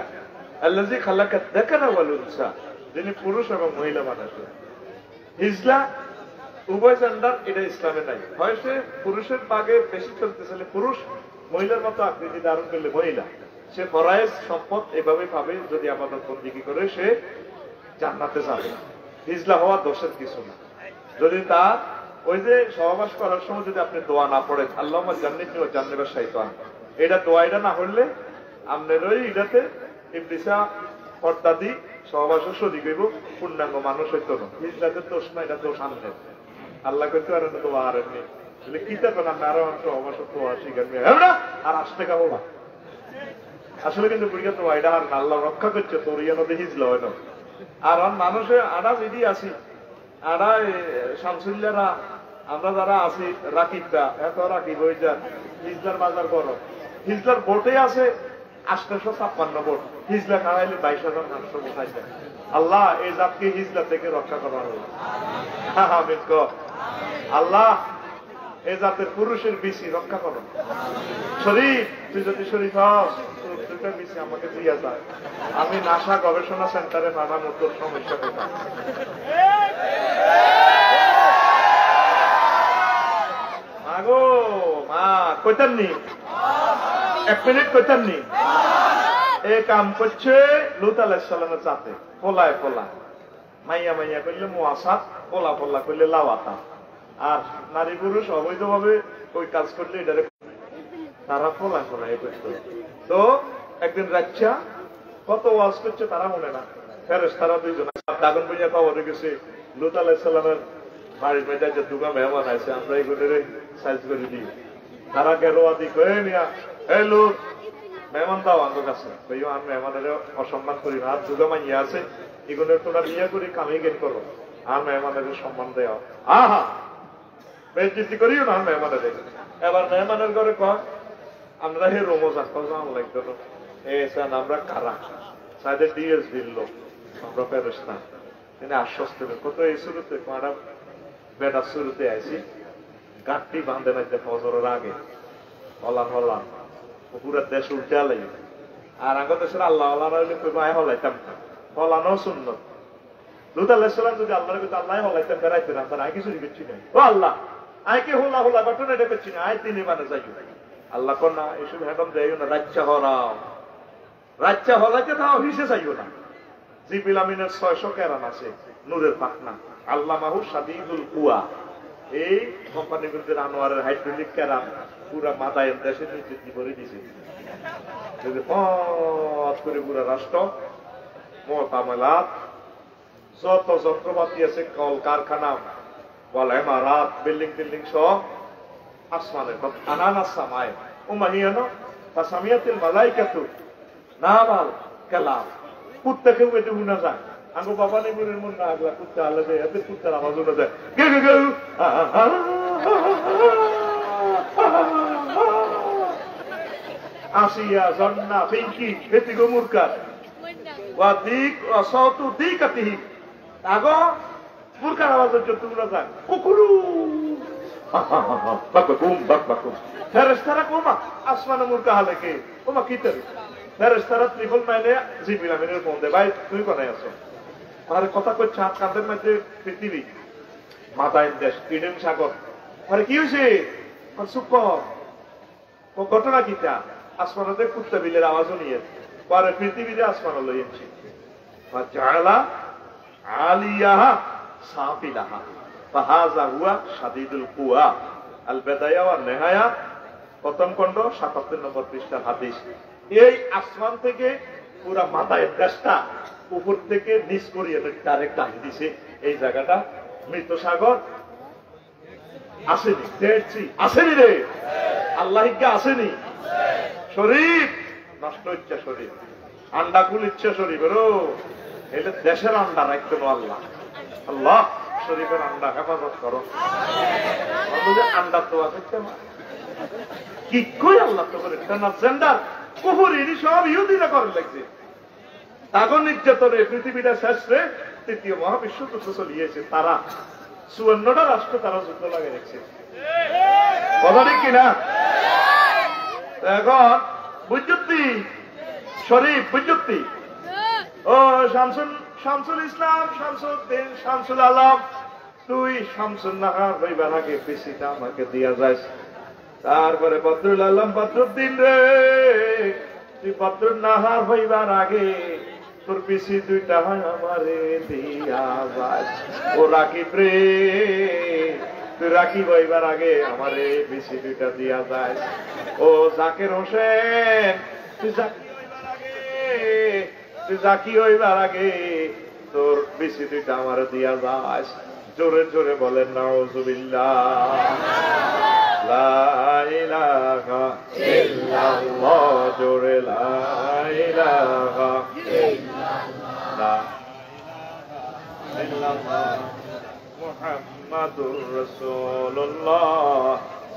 আল্লাযী খালাকা যাকারা ওয়াল উনসা, যিনি পুরুষ এবং মহিলা বানাইছে। হিজলা উভয় জেন্ডার এটা ইসলামে নাই, হয় সে পুরুষের পাগে বেশি চলতেছিল পুরুষ, মহিলার মতো আকৃতি ধারণ করলে মহিলা, সে ফরায়েজ সম্পদ এভাবে পাবে যদি আবাদত বন্দেগী করে সে জান্নাতে যাবে। হিজলা হওয়া দোষের কিছু না। যদি তার ওই যে সহবাস করার সময় যদি আপনি দোয়া না পড়েন আল্লাহুম্মা জান্নিবনি ওয়া জান্নিবা শাইতান, এটা দোয়া এটা না হলে আপনার ওই এটাতে ইবলিসা অর্থাদি সহবাসের শরীক হইব, পূর্ণাঙ্গ মানুষ হইতো না। হিজলাতে দোষ না, এটা দোষ আনলেন আল্লাহ করতে পারেন দোয়া আর এমনি কি তখন আপনি আরো সহবাস দোয়া শিখেন আর 8 টাকা বলা আসলে কিন্তু বুড়িয়া তো এটা আর আল্লাহ রক্ষা করছে তোর ইয়ে নদী হিজলা হয় না। আর মানুষে আড়া যদি আসি আড়া শামসুল্লারা আমরা যারা আছি রাকিবটা এত রাকিব হয়ে যান হিজলার বাজার করো, হিজলার ভোটে আছে 856 ভোট, হিজলা খাওয়াইলে 22,900 ভোট আছে। আল্লাহ এই জাতকে হিজলা থেকে রক্ষা করার আমিন কর। আল্লাহ এই জাতের পুরুষের বেশি রক্ষা করো। শরীফ তুই যদি শরীফ হস দুটা বেশি আমাকে দিয়া যায়, আমি নাসা গবেষণা সেন্টারে নানা মতো সমস্যা পেতাম। মাগো মা কইতাম নি 1 মিনিট কইতাম নি এ কাম করছে লূত আলাইহিস সালামের জাতে, পোলায় পোলা মাইয়া মাইয়া করলে মুআসাত, পোলা পোলা করলে লাওয়াতা। আর নারী পুরুষ অবৈধভাবে ওই কাজ করলে এটারে তারা পোলায় পোলায় করতো। তো একদিন রাচ্চা কত ওয়াজ করছে তারা মনে না, ফেরেশতারা 2 জন দাগন বুঝা খবর গেছে লূত আলাইহিস সালামের বাড়ির মেয়েটা যে দুগা মেহমান আছে আমরা এগুলোরে সাইজ করে দিই। তারা গেল আদি কয়ে নিয়া এই লূত মেহমান দাও আমার কাছে, কইও আমি মেহমানের অসম্মান করি না, আর দুগা মাইয়া আছে এগুলো তোমরা বিয়ে করে কামি গেন করো, আর মেহমানের সম্মান দেওয়া আহা বেইজ্জতি করিও না মেহমানের। এবার মেহমানের ঘরে কয় আমরা হে রমজান কজান লাগতো না এসান আমরা কারা সাইডে ডিএস দিল আমরা ফেরেশতা তিনি আশ্বস্ত কত এই শুরুতে কোয়াডা বেটা শুরুতে আইছি গাঁটটি বাঁধে না ফজরের আগে হলান হলান পুরা দেশ উল্টে লাগে। আর আগের দেশের আল্লাহ আল্লাহ কই হলাইতাম হলানো সুন্নত। লূত আলাইহিস সালাম যদি আল্লাহর কাছে আল্লাহ হলাইতাম বেড়াইতে না তার আগে কিছু করছি না, ও আল্লাহ আইকে হোলা হোলা বাটন এটা করছি না, আই তিনি মানে যাই আল্লাহ কর না এসব হেডম দেয় না, রাচ্চা হরাও রাচ্চা হলাইতে তাও হিসে চাইও না। জিবিল আমিনের 600 কেরান আছে নূরের পাখনা, আল্লামাহু শাদীদুল কুয়া। এই কোম্পানিগুলোতে আনোয়ারের হাইড্রোলিক ক্যারাম পুরা মাদায়ের দেশের নিচে ভরে দিছে, পথ করে পুরা রাষ্ট্র মোতামেলাত যত যন্ত্রপাতি আছে, কল কারখানা বলে ইমারাত, বিল্ডিং টিল্ডিং সহ আসমানের আনানা সামায় উমাহিয়ানো তাসামিয়াতিল মালাইকাতু নাবাল কালাম। কুত্তা কেউ এতে উনা যায়, আঙ্গো বাবা নেগুরের মন না আগলা কুত্তা আলাদা, এতে কুত্তার আওয়াজ উনা যায়, গে গে গে আসিয়া জন্না ফিঙ্কি ফেতি গোমুরকার ওয়া দিক অসতু দিকাতিহি। আগো মুরকার আওয়াজের জন্য উনা যায়, কুকুরু বাকবাকুম বাকবাকুম। ফেরেশতারা কোমা আসমানে মুরকা হালে কে কোমা কিতারে ফেরেশতারা ত্রিপল মাইলে জিবিল আমিনের ফোন দে, ভাই তুমি কোথায় আছো? আরে কথা কই চাঁদ কাঁধের মধ্যে পৃথিবী, মাথায় দেশ, ইডেন সাগর। আরে কি হয়েছে? চুপ ঘটনা কিটা? আসমানতে কুত্তা বিলের আওয়াজও নিয়ে পরে পৃথিবীতে আসমান লইছি আলিয়াহা সাফিলাহা ফাহাযা হুয়া শাদীদুল কুয়া। আল বেদায়া ওয়া নেহায়া প্রথম খণ্ড ৭৭ নম্বর পৃষ্ঠার হাদিস। এই আসমান থেকে পুরা মাথায় দেশটা উপর থেকে নিচ করিয়ে ডাইরেক্ট টানি দিছে। এই জায়গাটা মৃত সাগর আসেনি, আসেনি রে আল্লাহ আসেনি। শরীর নষ্ট হচ্ছে, শরীর আন্ডা খুলিচ্ছে শরীরেরও, এটা দেশের আন্ডা রাখতে আল্লাহ। আল্লাহ শরীফের আন্ডা হেফাজত করো। আন্ডা তো আছে কি কই আল্লাহ তো করে ট্রান্সজেন্ডার কুফর ইনি সব ইহুদিরা করে লাগছে। তাগো নির্যাতনে পৃথিবীটা শেষে তৃতীয় মহাবিশ্ব যুদ্ধ চলিয়েছে, তারা ৫৪টা রাষ্ট্র তারা যুদ্ধ লাগে রেখেছে। কথা ঠিক কিনা? এখন বুঝুত্তি শরীফ বুঝুত্তি ও শামসুল ইসলাম, শামসুদ্দিন, শামসুল আলম, তুই শামসুল নাহার হইবার আগে পিসিটা আমাকে দিয়া যাস। তারপরে বদরুল আলম, বদরুদ্দিন রে তুই বদরুল নাহার হইবার আগে তোর পিসি দুইটা হয় আমারে দিয়া যাস। ও রাকিব রে তুই রাকিব হইবার আগে আমারে পিসি দুইটা দিয়া যাস। ও জাকির হোসেন তুই জাকি হইবার আগে তোর বেশি দুইটা আমার দিয়া যাস। জোরে জোরে বলেন নাউজুবিল্লাহ, লা ইলাহা ইল্লাল্লাহ, জোরে লা ইলাহা ইল্লাল্লাহ মুহাম্মাদুর রাসূলুল্লাহ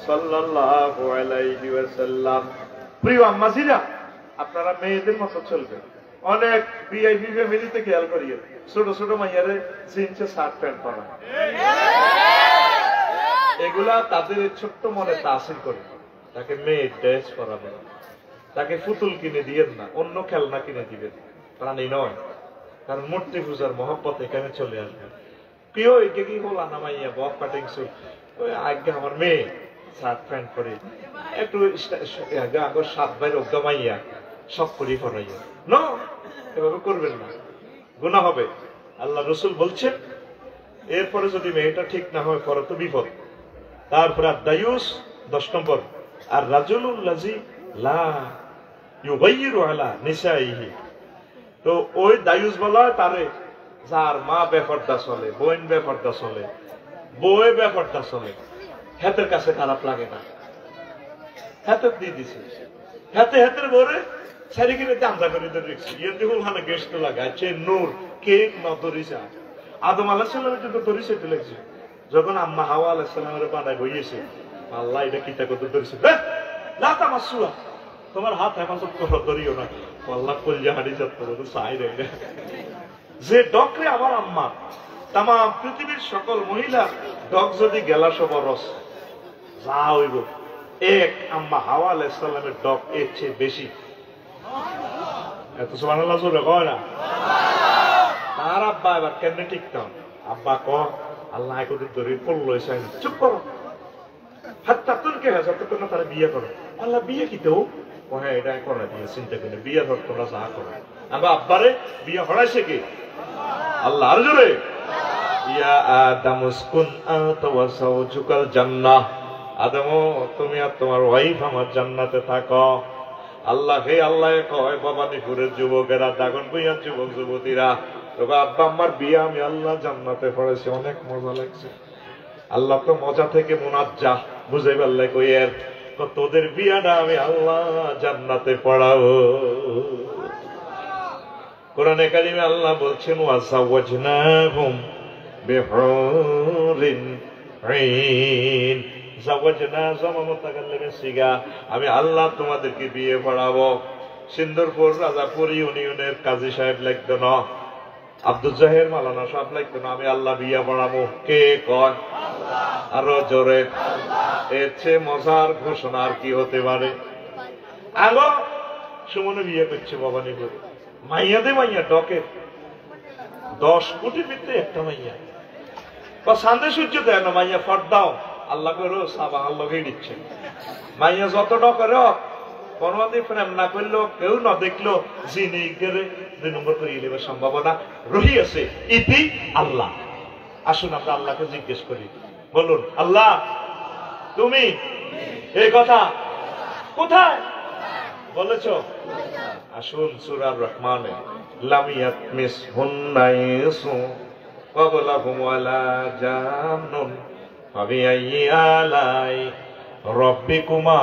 সাল্লাল্লাহু আলাইহি ওয়াসাল্লাম। প্রিয় আম্মাজিরা, আপনারা মেয়েদের মতো চলবেন। অনেক ভিআইপি ফ্যামিলিতে খেয়াল করিয়ে ছোট ছোট মাইয়ারে জিন্সে শার্ট প্যান্ট পরা, এগুলা তাদের ছোট্ট মনে তাসির করে। তাকে মেয়ে ড্রেস পরাবেন, তাকে পুতুল কিনে দিয়েন না, অন্য খেলনা কিনে দিবেন, প্রাণী নয়। কারণ মূর্তি পূজার মহব্বত এখানে চলে আসবে। কেউ একে কি হল আনা মাইয়া বব কাটিং স্যুট, ওই আগে আমার মেয়ে শার্ট প্যান্ট পরে একটু আগর ৭ ভাইয়ের অজ্ঞা মাইয়া সব করি পড়াইয়া ন, এভাবে করবেন না, গুনাহ হবে। আল্লাহ রসুল বলছেন এরপরে যদি মেয়েটা ঠিক না হয় পরে তো বিপদ। তারপরে আর দায়ুস 10 নম্বর, আর রাজুলুল্লাযী লা ইউগাইয়িরু আলা নিসাইহি। তো ওই দায়ুস বলা তারে যার মা বেপরদা চলে, বোন বেপরদা চলে, বউয়ে বেপরদা চলে, হাতের কাছে খারাপ লাগে না, হাতে দিয়ে দিছে, হাতে হাতের বরে সারি কিনে চামচা করে ধরেছি। ইয়ে দেখুন হানা গেস্ট লাগাচ্ছে নূর কেক না ধরিছে। আদম আলাইহিস সালামের জন্য ধরিছে লাগছে, যখন আম্মা হাওয়া আলাইহিস সালামের বানায় বইয়েছে, আল্লাহ এটা কিতা কত ধরেছে, না তামাসুয়া তোমার হাত হেফাজত করো, ধরিও না। আল্লাহ কলজা হাড়ি যাত করো চাই রে, যে ডকরে আমার আম্মা তাম পৃথিবীর সকল মহিলা ডক যদি গেলা সব রস যা হইব, এক আম্মা হাওয়া আলাইহিস সালামের ডক এর চেয়ে বেশি। এত সুবহানাল্লাহ জোরে কয় না। তার আব্বা এবার কেমনে টিকতাম, আব্বা ক আল্লাহ কত ধরে পড়লো, চুপ করো, হাত্তা তুলকে হাজার তো না তারা বিয়ে করো। আল্লাহ বিয়ে কি তো হ্যাঁ এটা করা দিয়ে চিন্তা করে বিয়ে ধর তোমরা যা করো। আমার আব্বারে বিয়ে হড়াইছে কি আল্লাহ, আর জোরে ইয়া আদম উসকুন আনতা ওয়া যাওজুকাল জান্নাহ, আদম তুমি আর তোমার ওয়াইফ আমার জান্নাতে থাকো। আল্লাহ হে আল্লাহ কয় ভবানীপুরের যুবকেরা, দাগন ভূঁইয়ার যুবক যুবতীরা, তোকে আব্বা আম্মার বিয়ে আমি আল্লাহ জান্নাতে পড়েছি, অনেক মজা লাগছে। আল্লাহ তো মজা থেকে মুনাজ্জাহ, বুঝাই পারলে কই এর তোদের বিয়াটা আমি আল্লাহ জান্নাতে পড়াবো। কোরআনে কারিমে আল্লাহ বলছেন ওয়াজাওয়াজনাহুম বিহুরিন ঈন, জাওয়াজনা জামা মুতাকাল্লিমে সিগা, আমি আল্লাহ তোমাদেরকে বিয়ে পড়াবো। সিন্দুরপুর রাজাপুর ইউনিয়নের কাজী সাহেব লিখতো না, আব্দুল জাহের মালানা সাহেব লিখতো না, আমি আল্লাহ বিয়ে পড়াবো। কে কয়? আরো জোরে। এর চেয়ে মজার ঘোষণা আর কি হতে পারে? আগো সুমনে বিয়ে করছে ভবানীপুর, মাইয়া দে মাইয়া ডকে 10 কোটি ভিতরে একটা মাইয়া, বা সান্দে সূর্য দেয় না, মাইয়া ফট দাও আল্লাহ করো সাবা আল্লাহকেই দিচ্ছে। মাইয়া যত ডকের কোনদিন প্রেম না করলো, কেউ না দেখলো, জিনে গেলে 2 নম্বর করে নেবার সম্ভাবনা রহিয়াছে। ইতি আল্লাহ। আসুন আমরা আল্লাহকে জিজ্ঞেস করি, বলুন আল্লাহ তুমি এই কথা কোথায় বলেছ? আসুন সূরা রহমানে, লাম ইয়াতমিসহুন্না ইনসু ক্বাবলাহুম ওয়ালা জান্নুন ফাবিআইয়ি আলাই রাব্বিকুমা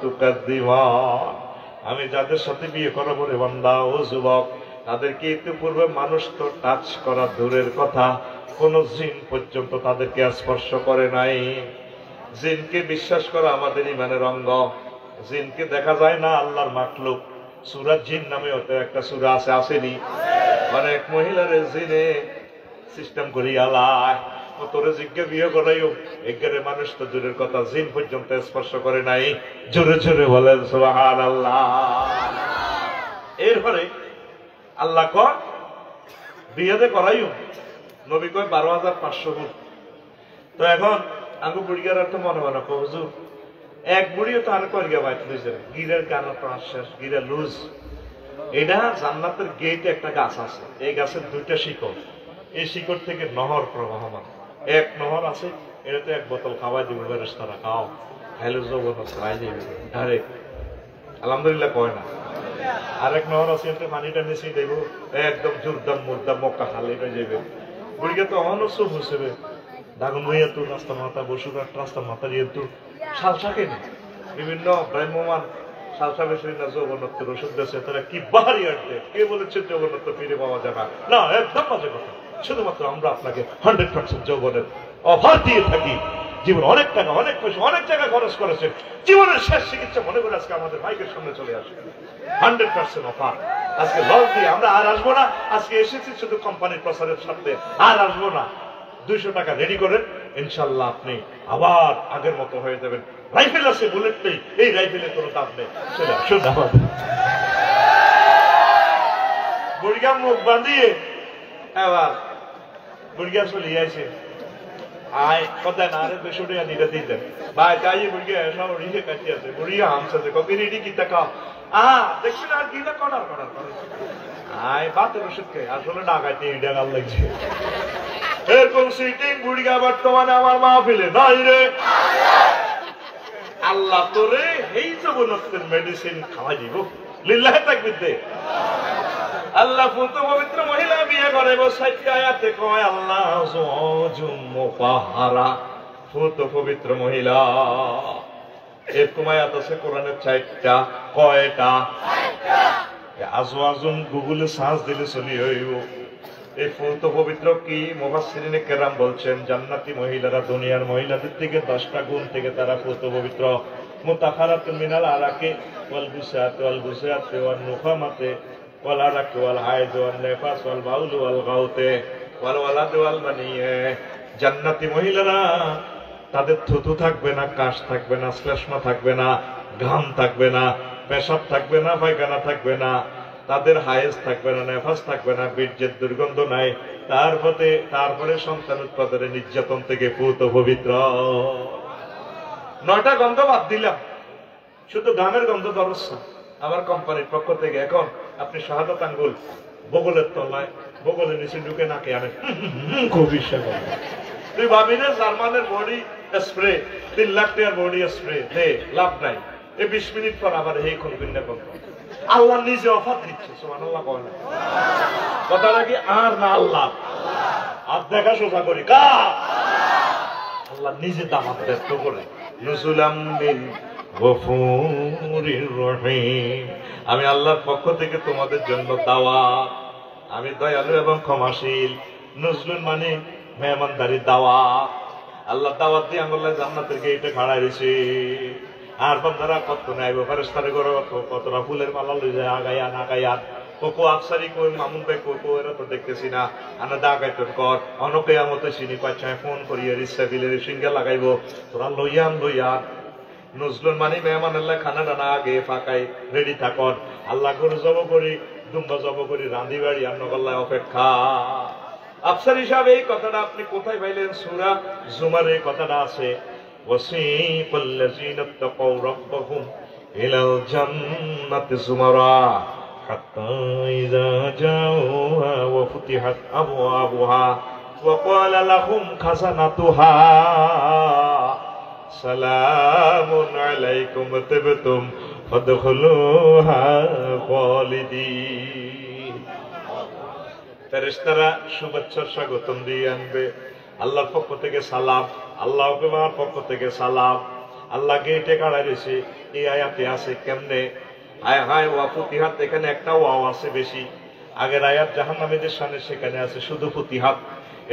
তুকাদ্দিমান। আমি যাদের সাথে বিয়ে করাবো রে বান্দা ও যুবক, তাদেরকে ইতিপূর্বে মানুষ তো টাচ করা দূরের কথা, কোন জিন পর্যন্ত তাদেরকে স্পর্শ করে নাই। জিনকে বিশ্বাস করা আমাদের ইমানের অঙ্গ। জিনকে দেখা যায় না, আল্লাহর মাখলুক। সূরা জিন নামে ওতে একটা সূরা আছে, আসেনি? অনেক মহিলার জিনে সিস্টেম করি আল্লাহ তোরে জিজ্ঞে বিয়ে করাইও, এগারে মানুষ তো দূরের কথা, জিন পর্যন্ত স্পর্শ করে নাই। জোরে জোরে বলেন সুবহানাল্লাহ। এরপরে আল্লাহ কয় বিয়েতে করাইও, নবী কয় 12,500 ফুট। তো এখন আঙ্গু বুড়িয়ার তো মনে মনে হুজুর এক বুড়িও তো আর কয় বাইট লইছে, গিরের গান শেষ, গিরা লুজ। এটা জান্নাতের গেটে একটা গাছ আছে, এই গাছের 2টা শিকড়, এই শিকড় থেকে নহর প্রবাহমান। এক নহর আছে, এটাতে 1 বোতল খাওয়াই দিবে, ফেরেশতারা খাও খাইলে যৌবন খাই যাবে ডাইরেক্ট, আলহামদুলিল্লাহ কয় না। আরেক নহর আছে, এতে পানিটা নিচে দেব, একদম জোরদাম মুরদাম মক্কা হালে হয়ে যাবে। বুড়িকে তো অনস্য বুঝবে, দাগুন হইয়া তো রাস্তা মাথা বসুঘাট রাস্তা মাথা দিয়ে তো সালসা কেনে বিভিন্ন ভ্রাম্যমান সালসা বেশি না যৌবনত্বের ওষুধ দেশে, তারা কি বাহারি আনতে। কে বলেছে যৌবনত্ব ফিরে পাওয়া যাবে না? একদম বাজে কথা। শুধুমাত্র আমরা আপনাকে 100% যৌবনের অফার দিয়ে থাকি। জীবন অনেক টাকা, অনেক পয়সা, অনেক জায়গায় খরচ করেছে, জীবনের শেষ চিকিৎসা মনে করে আজকে আমাদের মাইকের সামনে চলে আসে 100% অফার। আজকে লস দিয়ে আমরা আর আসবো না। আজকে এসেছি শুধু কোম্পানির প্রচারের সাথে, আর আসবো না। 200 টাকা রেডি করেন, ইনশাল্লাহ আপনি আবার আগের মতো হয়ে যাবেন। রাইফেল আছে, বুলেট নেই, এই রাইফেলের কোনো দাম নেই। বুড়িয়া মুখ বাঁধিয়ে এবার বুড়িয়া চলে আসে, আয় কথা না রে 200 টাকা দিতে দিতেন ভাই, তাই বুড়িয়া সব রিজে কাটি আছে, বুড়িয়া হামসাতে কবি রেডি কিতা খাও দেখছি না, আর কিনা করার করার করে আয় বাতের ওষুধ খেয়ে আসলে ডাকাইতে এই ডাকাল লাগছে। এরকম সিটিং বুড়িয়া বর্তমানে আমার মাহফিলে নাই রে। আল্লাহ তোরে এই যৌবনত্বের মেডিসিন খাওয়াই দিব, লিল্লাহে তাকবীর দে। আল্লাহ পুত পবিত্র মহিলা বিয়ে করে, 60 আয়াতে কয় আল্লাহ যুম মুতাহহারা, পুত পবিত্র মহিলা। এরকম আয়াত আছে কোরআনের 4টা। কয়টা? 4টা। আজওয়াজুন গুগলে সার্চ দিলে চলি হইব। এই পুত পবিত্র কি? মুফাসসিরিনে কেরাম বলছেন জান্নাতি মহিলারা দুনিয়ার মহিলাদের থেকে 10টা গুণ থেকে তারা পুত পবিত্র। মুতাহহারাতুন মিনাল আরাকে ওয়াল বুসাত ওয়াল বুসাত ওয়ান নুখামাতে ওয়াল আরাক ওয়াল হায়দ ওয়াল নিফাস ওয়াল বাউল ওয়াল গাউতে ওয়াল ওয়ালাদ ওয়াল মানিয়ে। জান্নাতি মহিলারা তাদের থুতু থাকবে না, কাশ থাকবে না, শ্লেষ্মা থাকবে না, ঘাম থাকবে না, পেশাব থাকবে না, পায়খানা থাকবে না, তাদের হায়েজ থাকবে না, নেফাস থাকবে না, বীর্যের দুর্গন্ধ নাই। তারপরে সন্তান উৎপাদনের নির্যাতন থেকে পুত পবিত্র। 9টা গন্ধ বাদ দিলাম, শুধু গামের গন্ধ ধরছ আমার কোম্পানির পক্ষ থেকে। এখন আপনি শাহাদাত আঙ্গুল বগলের তলায় বগলের নিচে ঢুকে নাকে আনে খুব ইচ্ছা করে। তুই ভাবি না জার্মানের বডি স্প্রে 3 লাখ টাকার বডি স্প্রে দে, লাভ নাই। এই 20 মিনিট পর আবার এই করবেন না করবো। আল্লাহ নিজে অফার দিচ্ছে, সুবহানাল্লাহ কয় না কথা নাকি আর না আল্লাহ আর দেখা সোজা করি কা আল্লাহ নিজে দামাত ব্যক্ত করে নুজুলাম মিন গফুরির রহিম। আমি আল্লাহর পক্ষ থেকে তোমাদের জন্য দাওয়াত, আমি দয়ালু এবং ক্ষমাশীল। নজরুল মানে মেহমানদারি দাওয়াত। আল্লাহ দাওয়াত দিয়ে আঙ্গুল্লাহ জান্নাতের গেটে খাড়াই রয়েছে। আর বান্দারা কত নাইব ফেরেশতারে করে কতটা ফুলের মালা লই যায় আগাইয়া না গাইয়া কোকো আফসারি কই মামুন ভাই কোকো এরা তো দেখতেছি না আনা দা গাইতন কর অনকে আমতে চিনি পাচ্ছায় ফোন করিয়া রিসা বিলের সিঙ্গা লাগাইবো তোরা লইয়ান নজরুল মানে মেহমান আল্লাহ খানা টানা আগে ফাঁকাই রেডি থাকন। আল্লাহ করে জব করি দুম্বা জব করি রাঁধি বাড়ি আর নগল্লায় অপেক্ষা। আফসার হিসাবে এই কথাটা আপনি কোথায় পাইলেন? সূরা জুমার এই কথাটা আছে ওয়াসিফাল্লাযীনা তাকাউ রাব্বাহুম ইলাল জান্নাতি যুমারা হাত্তা ইযা জাউহা ওয়া ফুতিহাত আবওয়াবুহা ওয়া ক্বালা লাহুম খাযানাতুহা সালামুন আলাইকুম তিবতুম ফাদখুলুহা খালিদিন। ফেরেশতারা শুভেচ্ছার স্বাগতম দিয়ে আনবে। আল্লাহর পক্ষ থেকে সালাম, আল্লাহ আকবার পক্ষ থেকে সালাম। আল্লাহ গেটে কাড়াই রয়েছে। এই আয়াতে আছে কেমনে? হায় হায় ওয়া ফুতিহাত, এখানে একটা ওয়াও আছে বেশি। আগের আয়াত জাহান্নামীদের শানে সেখানে আছে শুধু ফুতিহাত,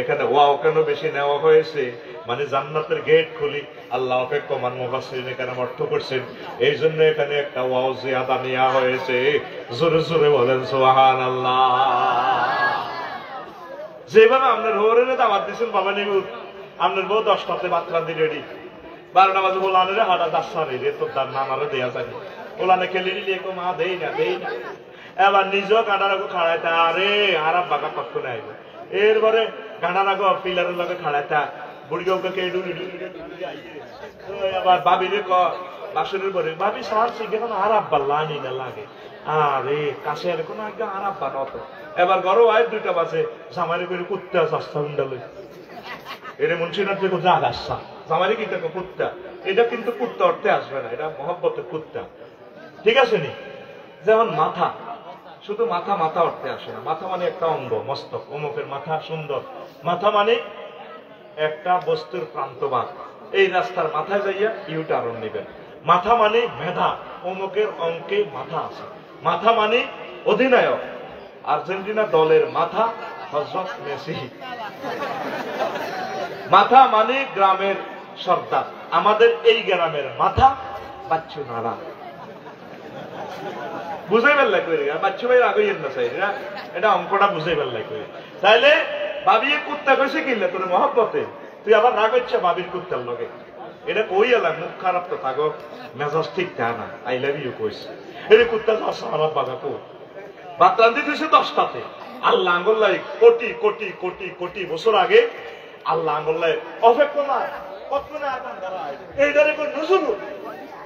এখানে ওয়াও কেন বেশি নেওয়া হয়েছে? মানে জান্নাতের গেট খুলি আল্লাহ অপেক্ষমান মুফাসসিরিন এখানে অর্থ করছেন, এই জন্য এখানে একটা ওয়াও জিয়াদা নেওয়া হয়েছে। জোরে জোরে বলেন সুবহানাল্লাহ। যেভাবে আপনার হোরেনে দাওয়াত দিচ্ছেন বাবা নিবুত, আপনার বউ 10টাতে বাচ্চা দিয়ে রেডি, 12টা বাজে ওলানের হাঁটা যাচ্ছা রে তোর তার নামারও দেয়া যায় ওলানে খেলে নিলে মা দেই না এবার নিজেও কাঁটার আগো খাড়াইতে আরে আরাম বাঁকা পক্ষ নেই। এরপরে কাঁটার আগো পিলারের লগে খাড়াইতা বুড়ি কাউকে কে ডুলি আবার বাবিরে ক বাসনের পরে ভাবি সারছি এখন আরাম পাল্লা আনি না লাগে আরে কাছে আর কোনো একটা আরাম পান অত। এবার ঘরও আয় 2টা বাজে জামাইরে করে কুত্তা চাস্তা উন্ডালে এর মুন্সিনার যে জাগ আসছা জামাইরে কি দেখো কুত্তা, এটা কিন্তু কুত্তা অর্থে আসবে না, এটা মহব্বতের কুত্তা, ঠিক আছে নি? যেমন মাথা, শুধু মাথা মাথা অর্থে আসে না। মাথা মানে একটা অঙ্গ, মস্তক, অমুকের মাথা সুন্দর। মাথা মানে একটা বস্তুর প্রান্তভাগ, এই রাস্তার মাথায় যাইয়া ইউটারন নেবেন। মাথা মানে মেধা, অমুকের অঙ্কে মাথা আছে। মাথা মানে অধিনায়ক, আর্জেন্টিনা দলের মাথা হযরত মেসি। মাথা মানে গ্রামের সর্দার, আমাদের এই গ্রামের মাথা বাচ্চু নারা। বুঝাই বেল্লাই করে বাচ্চু ভাই আগেই না চাই এটা অঙ্কটা বুঝাই বেল্লাই করে। তাইলে ভাবিয়ে কুত্তা কইছে কিনলে তোর মহব্বতে, তুই আবার রাগ হচ্ছে ভাবির কুত্তার লগে, এটা কই এলাম মুখ খারাপ তো থাকো মেজাজ ঠিক তা না, আই লাভ ইউ কইছে এটা কুত্তা যাচ্ছে আমার বাগা কো ভাত রান্ধি দিয়েছে 10টাতে। আল্লাহ আঙ্গুল্লাই কোটি কোটি কোটি কোটি বছর আগে আল্লাহ আঙ্গুল্লাই অপেক্ষা না কত না এই ধরে কোন নজরুল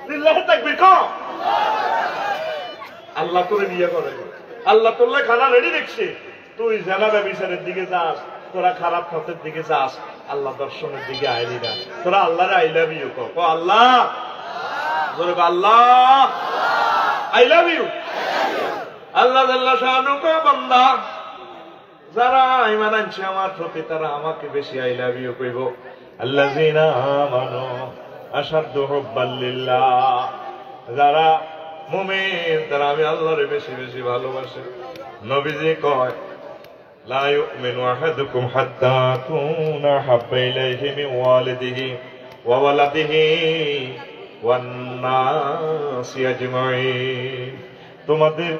লিল্লাহি তাকবীর কম আল্লাহ করে নিয়ে করে আল্লাহ তোল্লাই খানা রেডি দেখছে, তুই জেনাবে বিচারের দিকে যাস, তোরা খারাপ পথের দিকে যাস, আল্লাহ দর্শনের দিকে আইলি না, তোরা আল্লাহরে আই লাভ ইউ কো আল্লাহ আল্লাহ আই লাভ ইউ। আল্লাহ জাল্লা শাআনু কো বান্দা যারা ঈমান আনছে আমার প্রতি তারা আমাকে বেশি আই লাভ ইউ কইব। আল্লাযিনা আমানু আশাদ্দু হুব্বাল লিল্লাহ, যারা মুমিন তারা আমি আল্লাহরে বেশি বেশি ভালোবাসে। নবীজি কয় লা ইউমিনু আহাদুকুম হাত্তা কুনা হাব্বা ইলাইহি মিন ওয়ালিদিহি ওয়া ওয়ালাদিহি ওয়ান নাসি আজমাইন, তোমাদের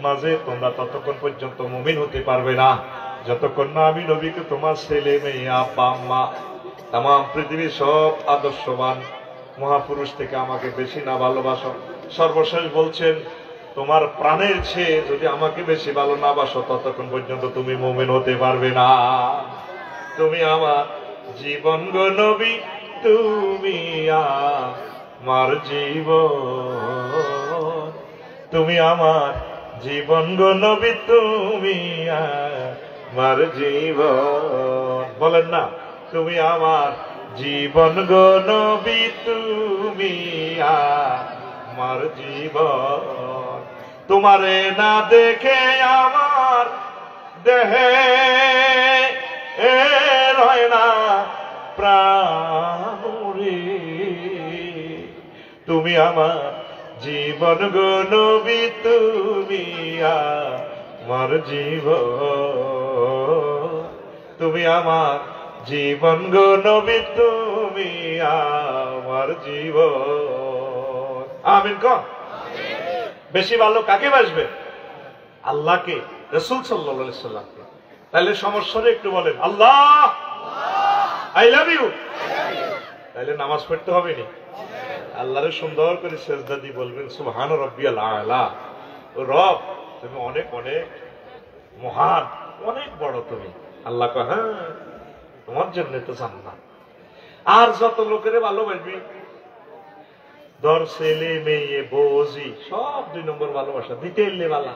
মাঝে তোমরা ততক্ষণ পর্যন্ত মুমিন হতে পারবে না যতক্ষণ না আমি নবীকে তোমার ছেলে মেয়ে আব্বা আম্মা তামাম পৃথিবীর সব আদর্শবান মহাপুরুষ থেকে আমাকে বেশি না ভালোবাসো। সর্বশেষ বলছেন তোমার প্রাণের চেয়ে যদি আমাকে বেশি ভালো না বাসো ততক্ষণ পর্যন্ত তুমি মুমিন হতে পারবে না। তুমি আমার জীবন গো নবী, তুমি আমার জীবন, তুমি আমার জীবন গো নবী তুমি আমার জীবন, বলেন না, তুমি আমার জীবন গো নবী তুমি আমার জীবন। তোমারে না দেখে আমার দেহে রয় না প্রাণরে, তুমি আমার জীবন গো নবী তুমি আমার জীবন, তুমি আমার জীবন গো নবী তুমি আমার জীবন। আমিন কর। বেশি ভালো কাকে বাসবে? আল্লাহকে, রাসূল সাল্লাল্লাহু আলাইহি সাল্লামকে। তাহলে সমস্যাটা একটু বলেন আল্লাহ আই লাভ ইউ। তাহলে নামাজ পড়তে হবে না? আল্লাহরে সুন্দর করে সেজদা দিয়ে বলবেন সুবহান রাব্বিয়াল আলা। রব তুমি অনেক অনেক মহান, অনেক বড় তুমি। আল্লাহ কয় হ্যাঁ তোমার জন্য তো জান্নাত। আর যত লোকের ভালোবাসবি, ধর ছেলে মেয়ে বৌজি সব 2 নম্বর ভালোবাসা দিতে এলে বালা।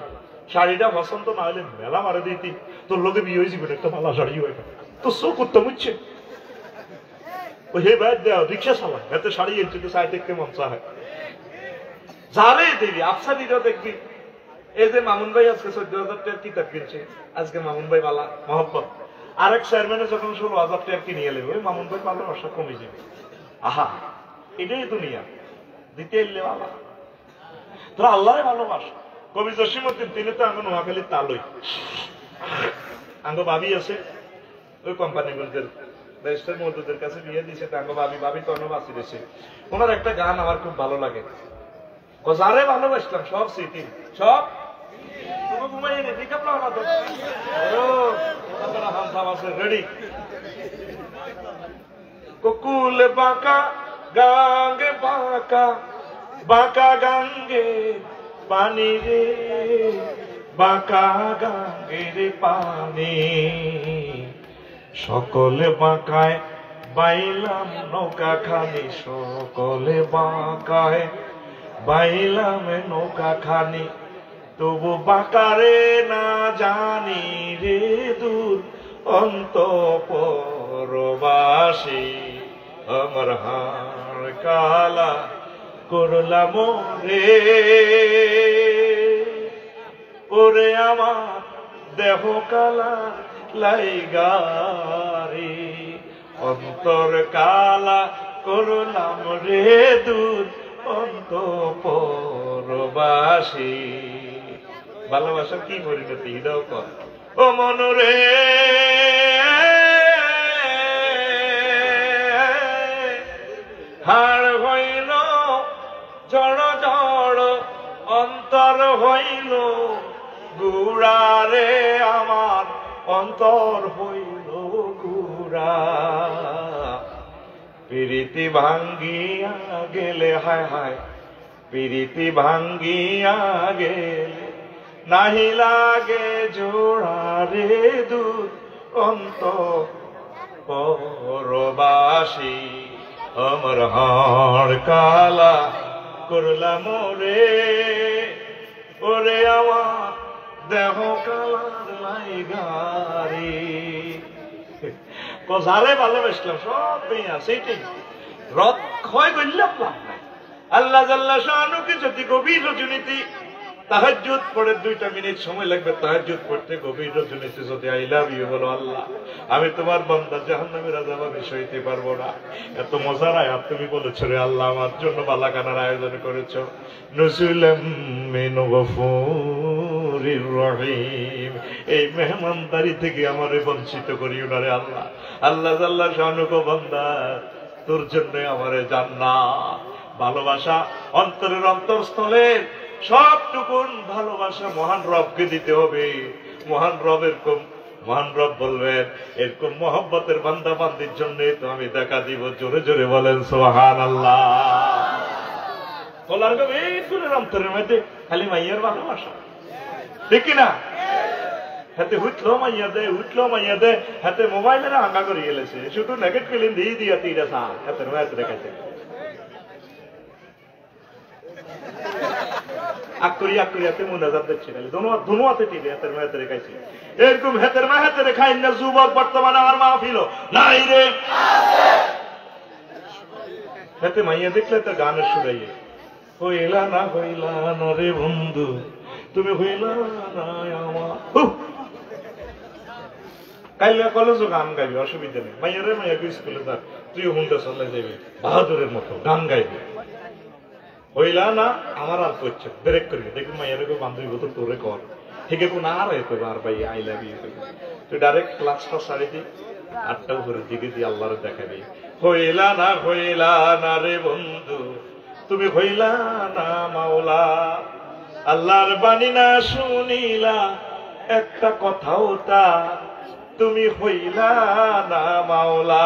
শাড়িটা পছন্দ না হলে মেলা মারে দিতি, তোর লোকে বিয়ে হয়েছি একটা মালা শাড়ি হয় না, তোর চোখ করতে মুচ্ছে ওই হে ভাই দেওয়া রিক্সা চালায় এত শাড়ি এনছি তো সাই দেখতে মন চায়। যারে দেখবি আফসারিরাও দেখবি, এই যে মামুন ভাই আজকে 14,000 টাকার কিতাব কিনছে, আজকে মামুন ভাই বালা মহব্বত। আরেক চেয়ারম্যানে যখন 16,000 টাকা কিনে এলে ওই মামুন ভাই ভালোবাসা কমে যাবে। আহা এটাই দুনিয়া, দিতে এলে বাবা তোরা আল্লাহরে ভালোবাসা। কবি জসিমউদ্দিন তিনি তো আঙ্গ নোয়াখালীর তালই, আঙ্গ ভাবি আছে ওই কোম্পানিগুলোদের ব্যারিস্টার মজুদের কাছে বিয়ে দিয়েছে, আঙ্গ ভাবি তো অন্য বাঁচি দিয়েছে। ওনার একটা গান আমার খুব ভালো লাগে, যারে ভালোবাসলাম সব স্মৃতি সব রেডি। কুকুল বাঁকা গাঙ্গে বাঁকা বাঁকা গাঙ্গে পানি রে, বাঁকা গাঙ্গের পানি, সকলে বাঁকায় বাইলাম নৌকা খানি, সকলে বাঁকায় বাইলাম নৌকা খানি, তবু বাঁকারে না জানি রে দূর অন্তঃপুরবাসী, আমার হাড় কালা করলাম রে, ওরে আমার দেহ কালা লাইগারে, অন্তর কালা করলাম রে দূর অন্তঃপুরবাসী। ভালোবাসার কি পরিণতি এটাও কর ও মনরে, হাড় হইল জড় জড় অন্তর হইল গুড়ারে, আমার অন্তর হইল গুড়া, প্রীতি ভাঙ্গিয়া গেলে হায় হায় প্রীতি ভাঙ্গিয়া গেলে নাহি লাগে জোড়ারে দূর অন্তঃপুরবাসী, আমার হাড় কালা করলাম রে, ওরে আমার দেহ কালার লাইগারি। যারে ভালোবাসলাম সব মেয়ে সেইটাই রদ ক্ষয় করলাম না। আল্লাহ জাল্লা শানুকে যদি গভীর রজনীতি তাহাজ্জুদ পড়ে 2টা মিনিট সময় লাগবে, তাহাজ্জুদ পড়তে গভীর রজনীতে যদি আই লাভ ইউ বলো, আল্লাহ আমি তোমার বান্দা জাহান্নামের আযাব আমি সইতে পারবো না। এত মজার আয়াত তুমি বলেছো রে আল্লাহ, আমার জন্য বালাকানার আয়োজন করেছো। নুজুলাম মিন গফুরির রহিম, এই মেহমানদারি থেকে আমারে বঞ্চিত করিও না রে আল্লাহ। আল্লাহ জাল্লা শানুকে বান্দা তোর জন্য আমারে জান্নাত, ভালোবাসা অন্তরের অন্তরস্থলে সবটুকুন ভালোবাসা মহান রবকে দিতে হবে। মহান রব এরকম, মহান রব বলবেন এরকম মহব্বতের বান্দা বান্দির জন্য তো আমি দেখা দিব। জোরে জোরে বলেন সুবহানাল্লাহ। বলার গভীর অন্তরের মধ্যে খালি মাইয়ার ভালোবাসা, ঠিক কিনা? হাতে উঠলো মাইয়া দে, উঠলো মাইয়া দে, হাতে মোবাইলের আঙ্গা করে গেলেছে, শুধু নেগেট ফিলিম দিয়ে দিয়া 3টা সাল হাতের হাতে রেখেছে। আকরিয়াতে মুনাজাত দেখছি খালি দোনো হাতে টিভি হাতের মায়েতে রেখাইছি এরকম হাতের মায়েতে রেখাই না যুবক বর্তমানে আমার মাহফিল নাই রে হাতে মাইয়া দেখলে তো গানের শুনাইয়ে হইলা না রে বন্ধু তুমি হইলা না আমার কাইলে কলেজও গান গাইবে অসুবিধা নেই মাইয়ারে মাইয়াকে স্কুলে যাক তুই হুন্ডা চলে যাবে বাহাদুরের মতো গান গাইবে হইলা না আমার আর করছে ব্রেক করবে দেখুন মাইয়ারে কেউ বান্ধবী বলতো তোরে কর ঠিক কোন আর আর ভাই আই লাভ ইউ তুই ডাইরেক্ট ক্লাসটা সারি দি 8টা উপরের দিকে দিয়ে আল্লাহরে দেখাবি হইলা না রে বন্ধু তুমি হইলা না মাওলা আল্লাহর বাণী না শুনিলা একটা কথাও তা তুমি হইলা না মাওলা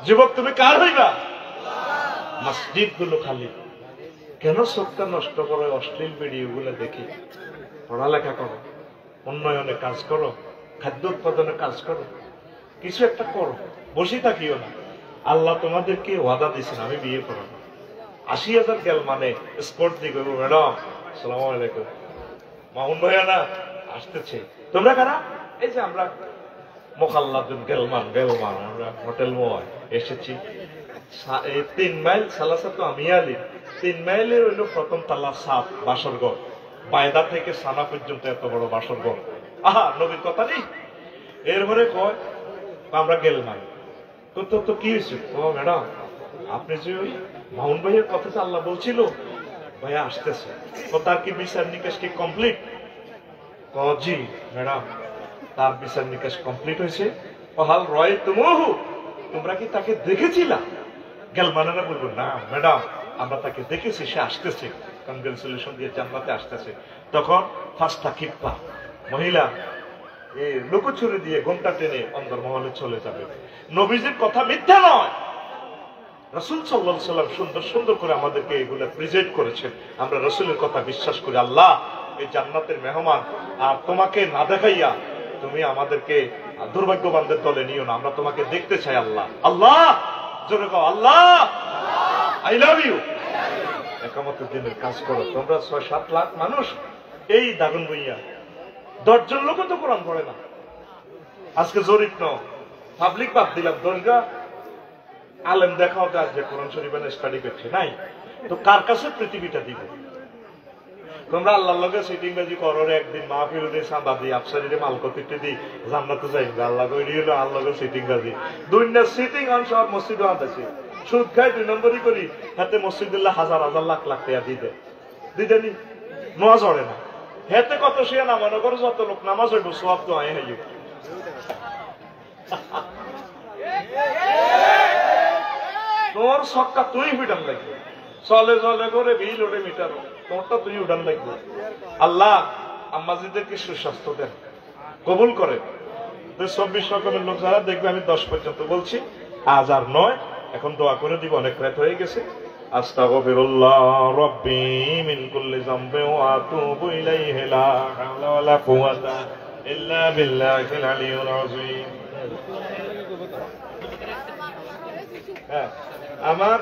যুবক তুমি কার হইবা মসজিদ গুলো খালি কেন চোখটা নষ্ট করো অশ্লীল ভিডিও গুলো দেখি পড়ালেখা করো উন্নয়নে কাজ করো খাদ্য উৎপাদনে কাজ করো কিছু একটা করো বসে থাকিও না আল্লাহ তোমাদেরকে ওয়াদা দিয়েছেন আমি বিয়ে করাবো 80,000 গেল মানে স্পোর্ট দিয়ে করবো ম্যাডাম সালাম আলাইকুম মামুন ভাইয়া না আসতেছে তোমরা কারা এই যে আমরা মোকাল্লাদুন গেলমান আমরা হোটেল মোয় এসেছি 3 মাইল সালাসা তো আমি আলি 3 মাইলের হইল প্রথম তালা 7 বাসরঘর বায়দা থেকে সানা পর্যন্ত এত বড় বাসরঘর আহা নবীর কথা নেই এরপরে কয় আমরা গেলমান তো কি হয়েছে ও ম্যাডাম আপনি যে ওই মামুন ভাইয়ের কথা আল্লাহ বলছিল ভাইয়া আসতেছে তো তার কি বিচার নিকাশ কি কমপ্লিট জি ম্যাডাম তার বিচার নিকাশ কমপ্লিট হয়েছে হাল রয় তোমরা কি তাকে দেখেছিলা গেলমানেরা বলবো না ম্যাডাম আমরা তাকে দেখেছি সে আসতেছে কনগ্রেচুলেশন দিয়ে জান্নাতে আসতেছে তখন ফাস্টা কিপ্পা মহিলা এই লুকোচুরি দিয়ে ঘোমটা টেনে অন্দরমহলে চলে যাবে নবীজির কথা মিথ্যা নয় রাসূল সাল্লাল্লাহু আলাইহি ওয়াসাল্লাম সুন্দর সুন্দর করে আমাদেরকে এগুলো প্রেজেন্ট করেছেন আমরা রাসূলের কথা বিশ্বাস করি আল্লাহ এই জান্নাতের মেহমান আর তোমাকে না দেখাইয়া তুমি আমাদেরকে দুর্ভাগ্যবানদের দলে নিও না আমরা তোমাকে দেখতে চাই আল্লাহ আল্লাহ জোরে কও আল্লাহ আই লাভ ইউ একামতের দিনের কাজ করো তোমরা 6-7 লাখ মানুষ এই দাগুন বইয়া 10 জন লোক তো কোরআন পড়ে না আজকে জরিপ নাও পাবলিক বাদ দিলাম 10 আলেম দেখাও যায় যে কোরআন শরীফে স্টাডি করছে নাই তো কার কাছে পৃথিবীটা দিব তোমরা আল্লাহর লগে সিটিং বাজি করো একদিন মাহফিল দিয়ে চাঁদা দিই আফসারিরে মালকতিতে দিই জান্নাতে যাই আল্লাহ কইরি হলো আল্লাহর সিটিং বাজি দুনিয়ার সিটিং অন সব মসজিদে আনতেছে সুদ খাই 2 নম্বরই করি হাতে মসজিদুল্লাহ হাজার হাজার লাখ লাখ টাকা দিতে নি নামাজ পড়ে না হেতে কত শিয়া নামানো করে যত লোক নামাজ হইব সব তো আয় হইব তোর সক্কা তুই উঠান লাগবে চলে চলে করে বিল ওঠে মিটার তোরটা তুই উঠান লাগবে আল্লাহ আম্মাজিদেরকে সুস্বাস্থ্য দেন কবুল করে 24 রকমের লোক যারা দেখবে আমি 10 পর্যন্ত বলছি আজ আর নয় এখন দোয়া করে দিব অনেক রাত হয়ে গেছে আস্তাগফিরুল্লাহ রাব্বি মিন কুল্লি যামবি ওয়া আতুবু ইলাইহি লা হাওলা ওয়ালা কুওয়াতা ইল্লা বিল্লাহিল আলিয়্যিল আযীম হ্যাঁ আমার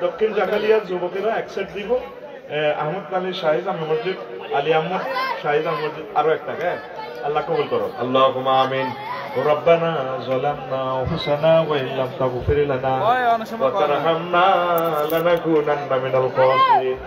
দক্ষিণ জাকালিয়া যুবকেরা অ্যাকসেপ্ট দিব আহমদ আলী শাহিদ আহমদ মসজিদ আলী আহমদ শাহিদ আহমদ মসজিদ আরো একটা হ্যাঁ আল্লাহ কবুল করো আল্লাহুম্মা আমিন ربنا ظلمنا انفسنا وان لم تغفر لنا وترحمنا لنكونن من الخاسرين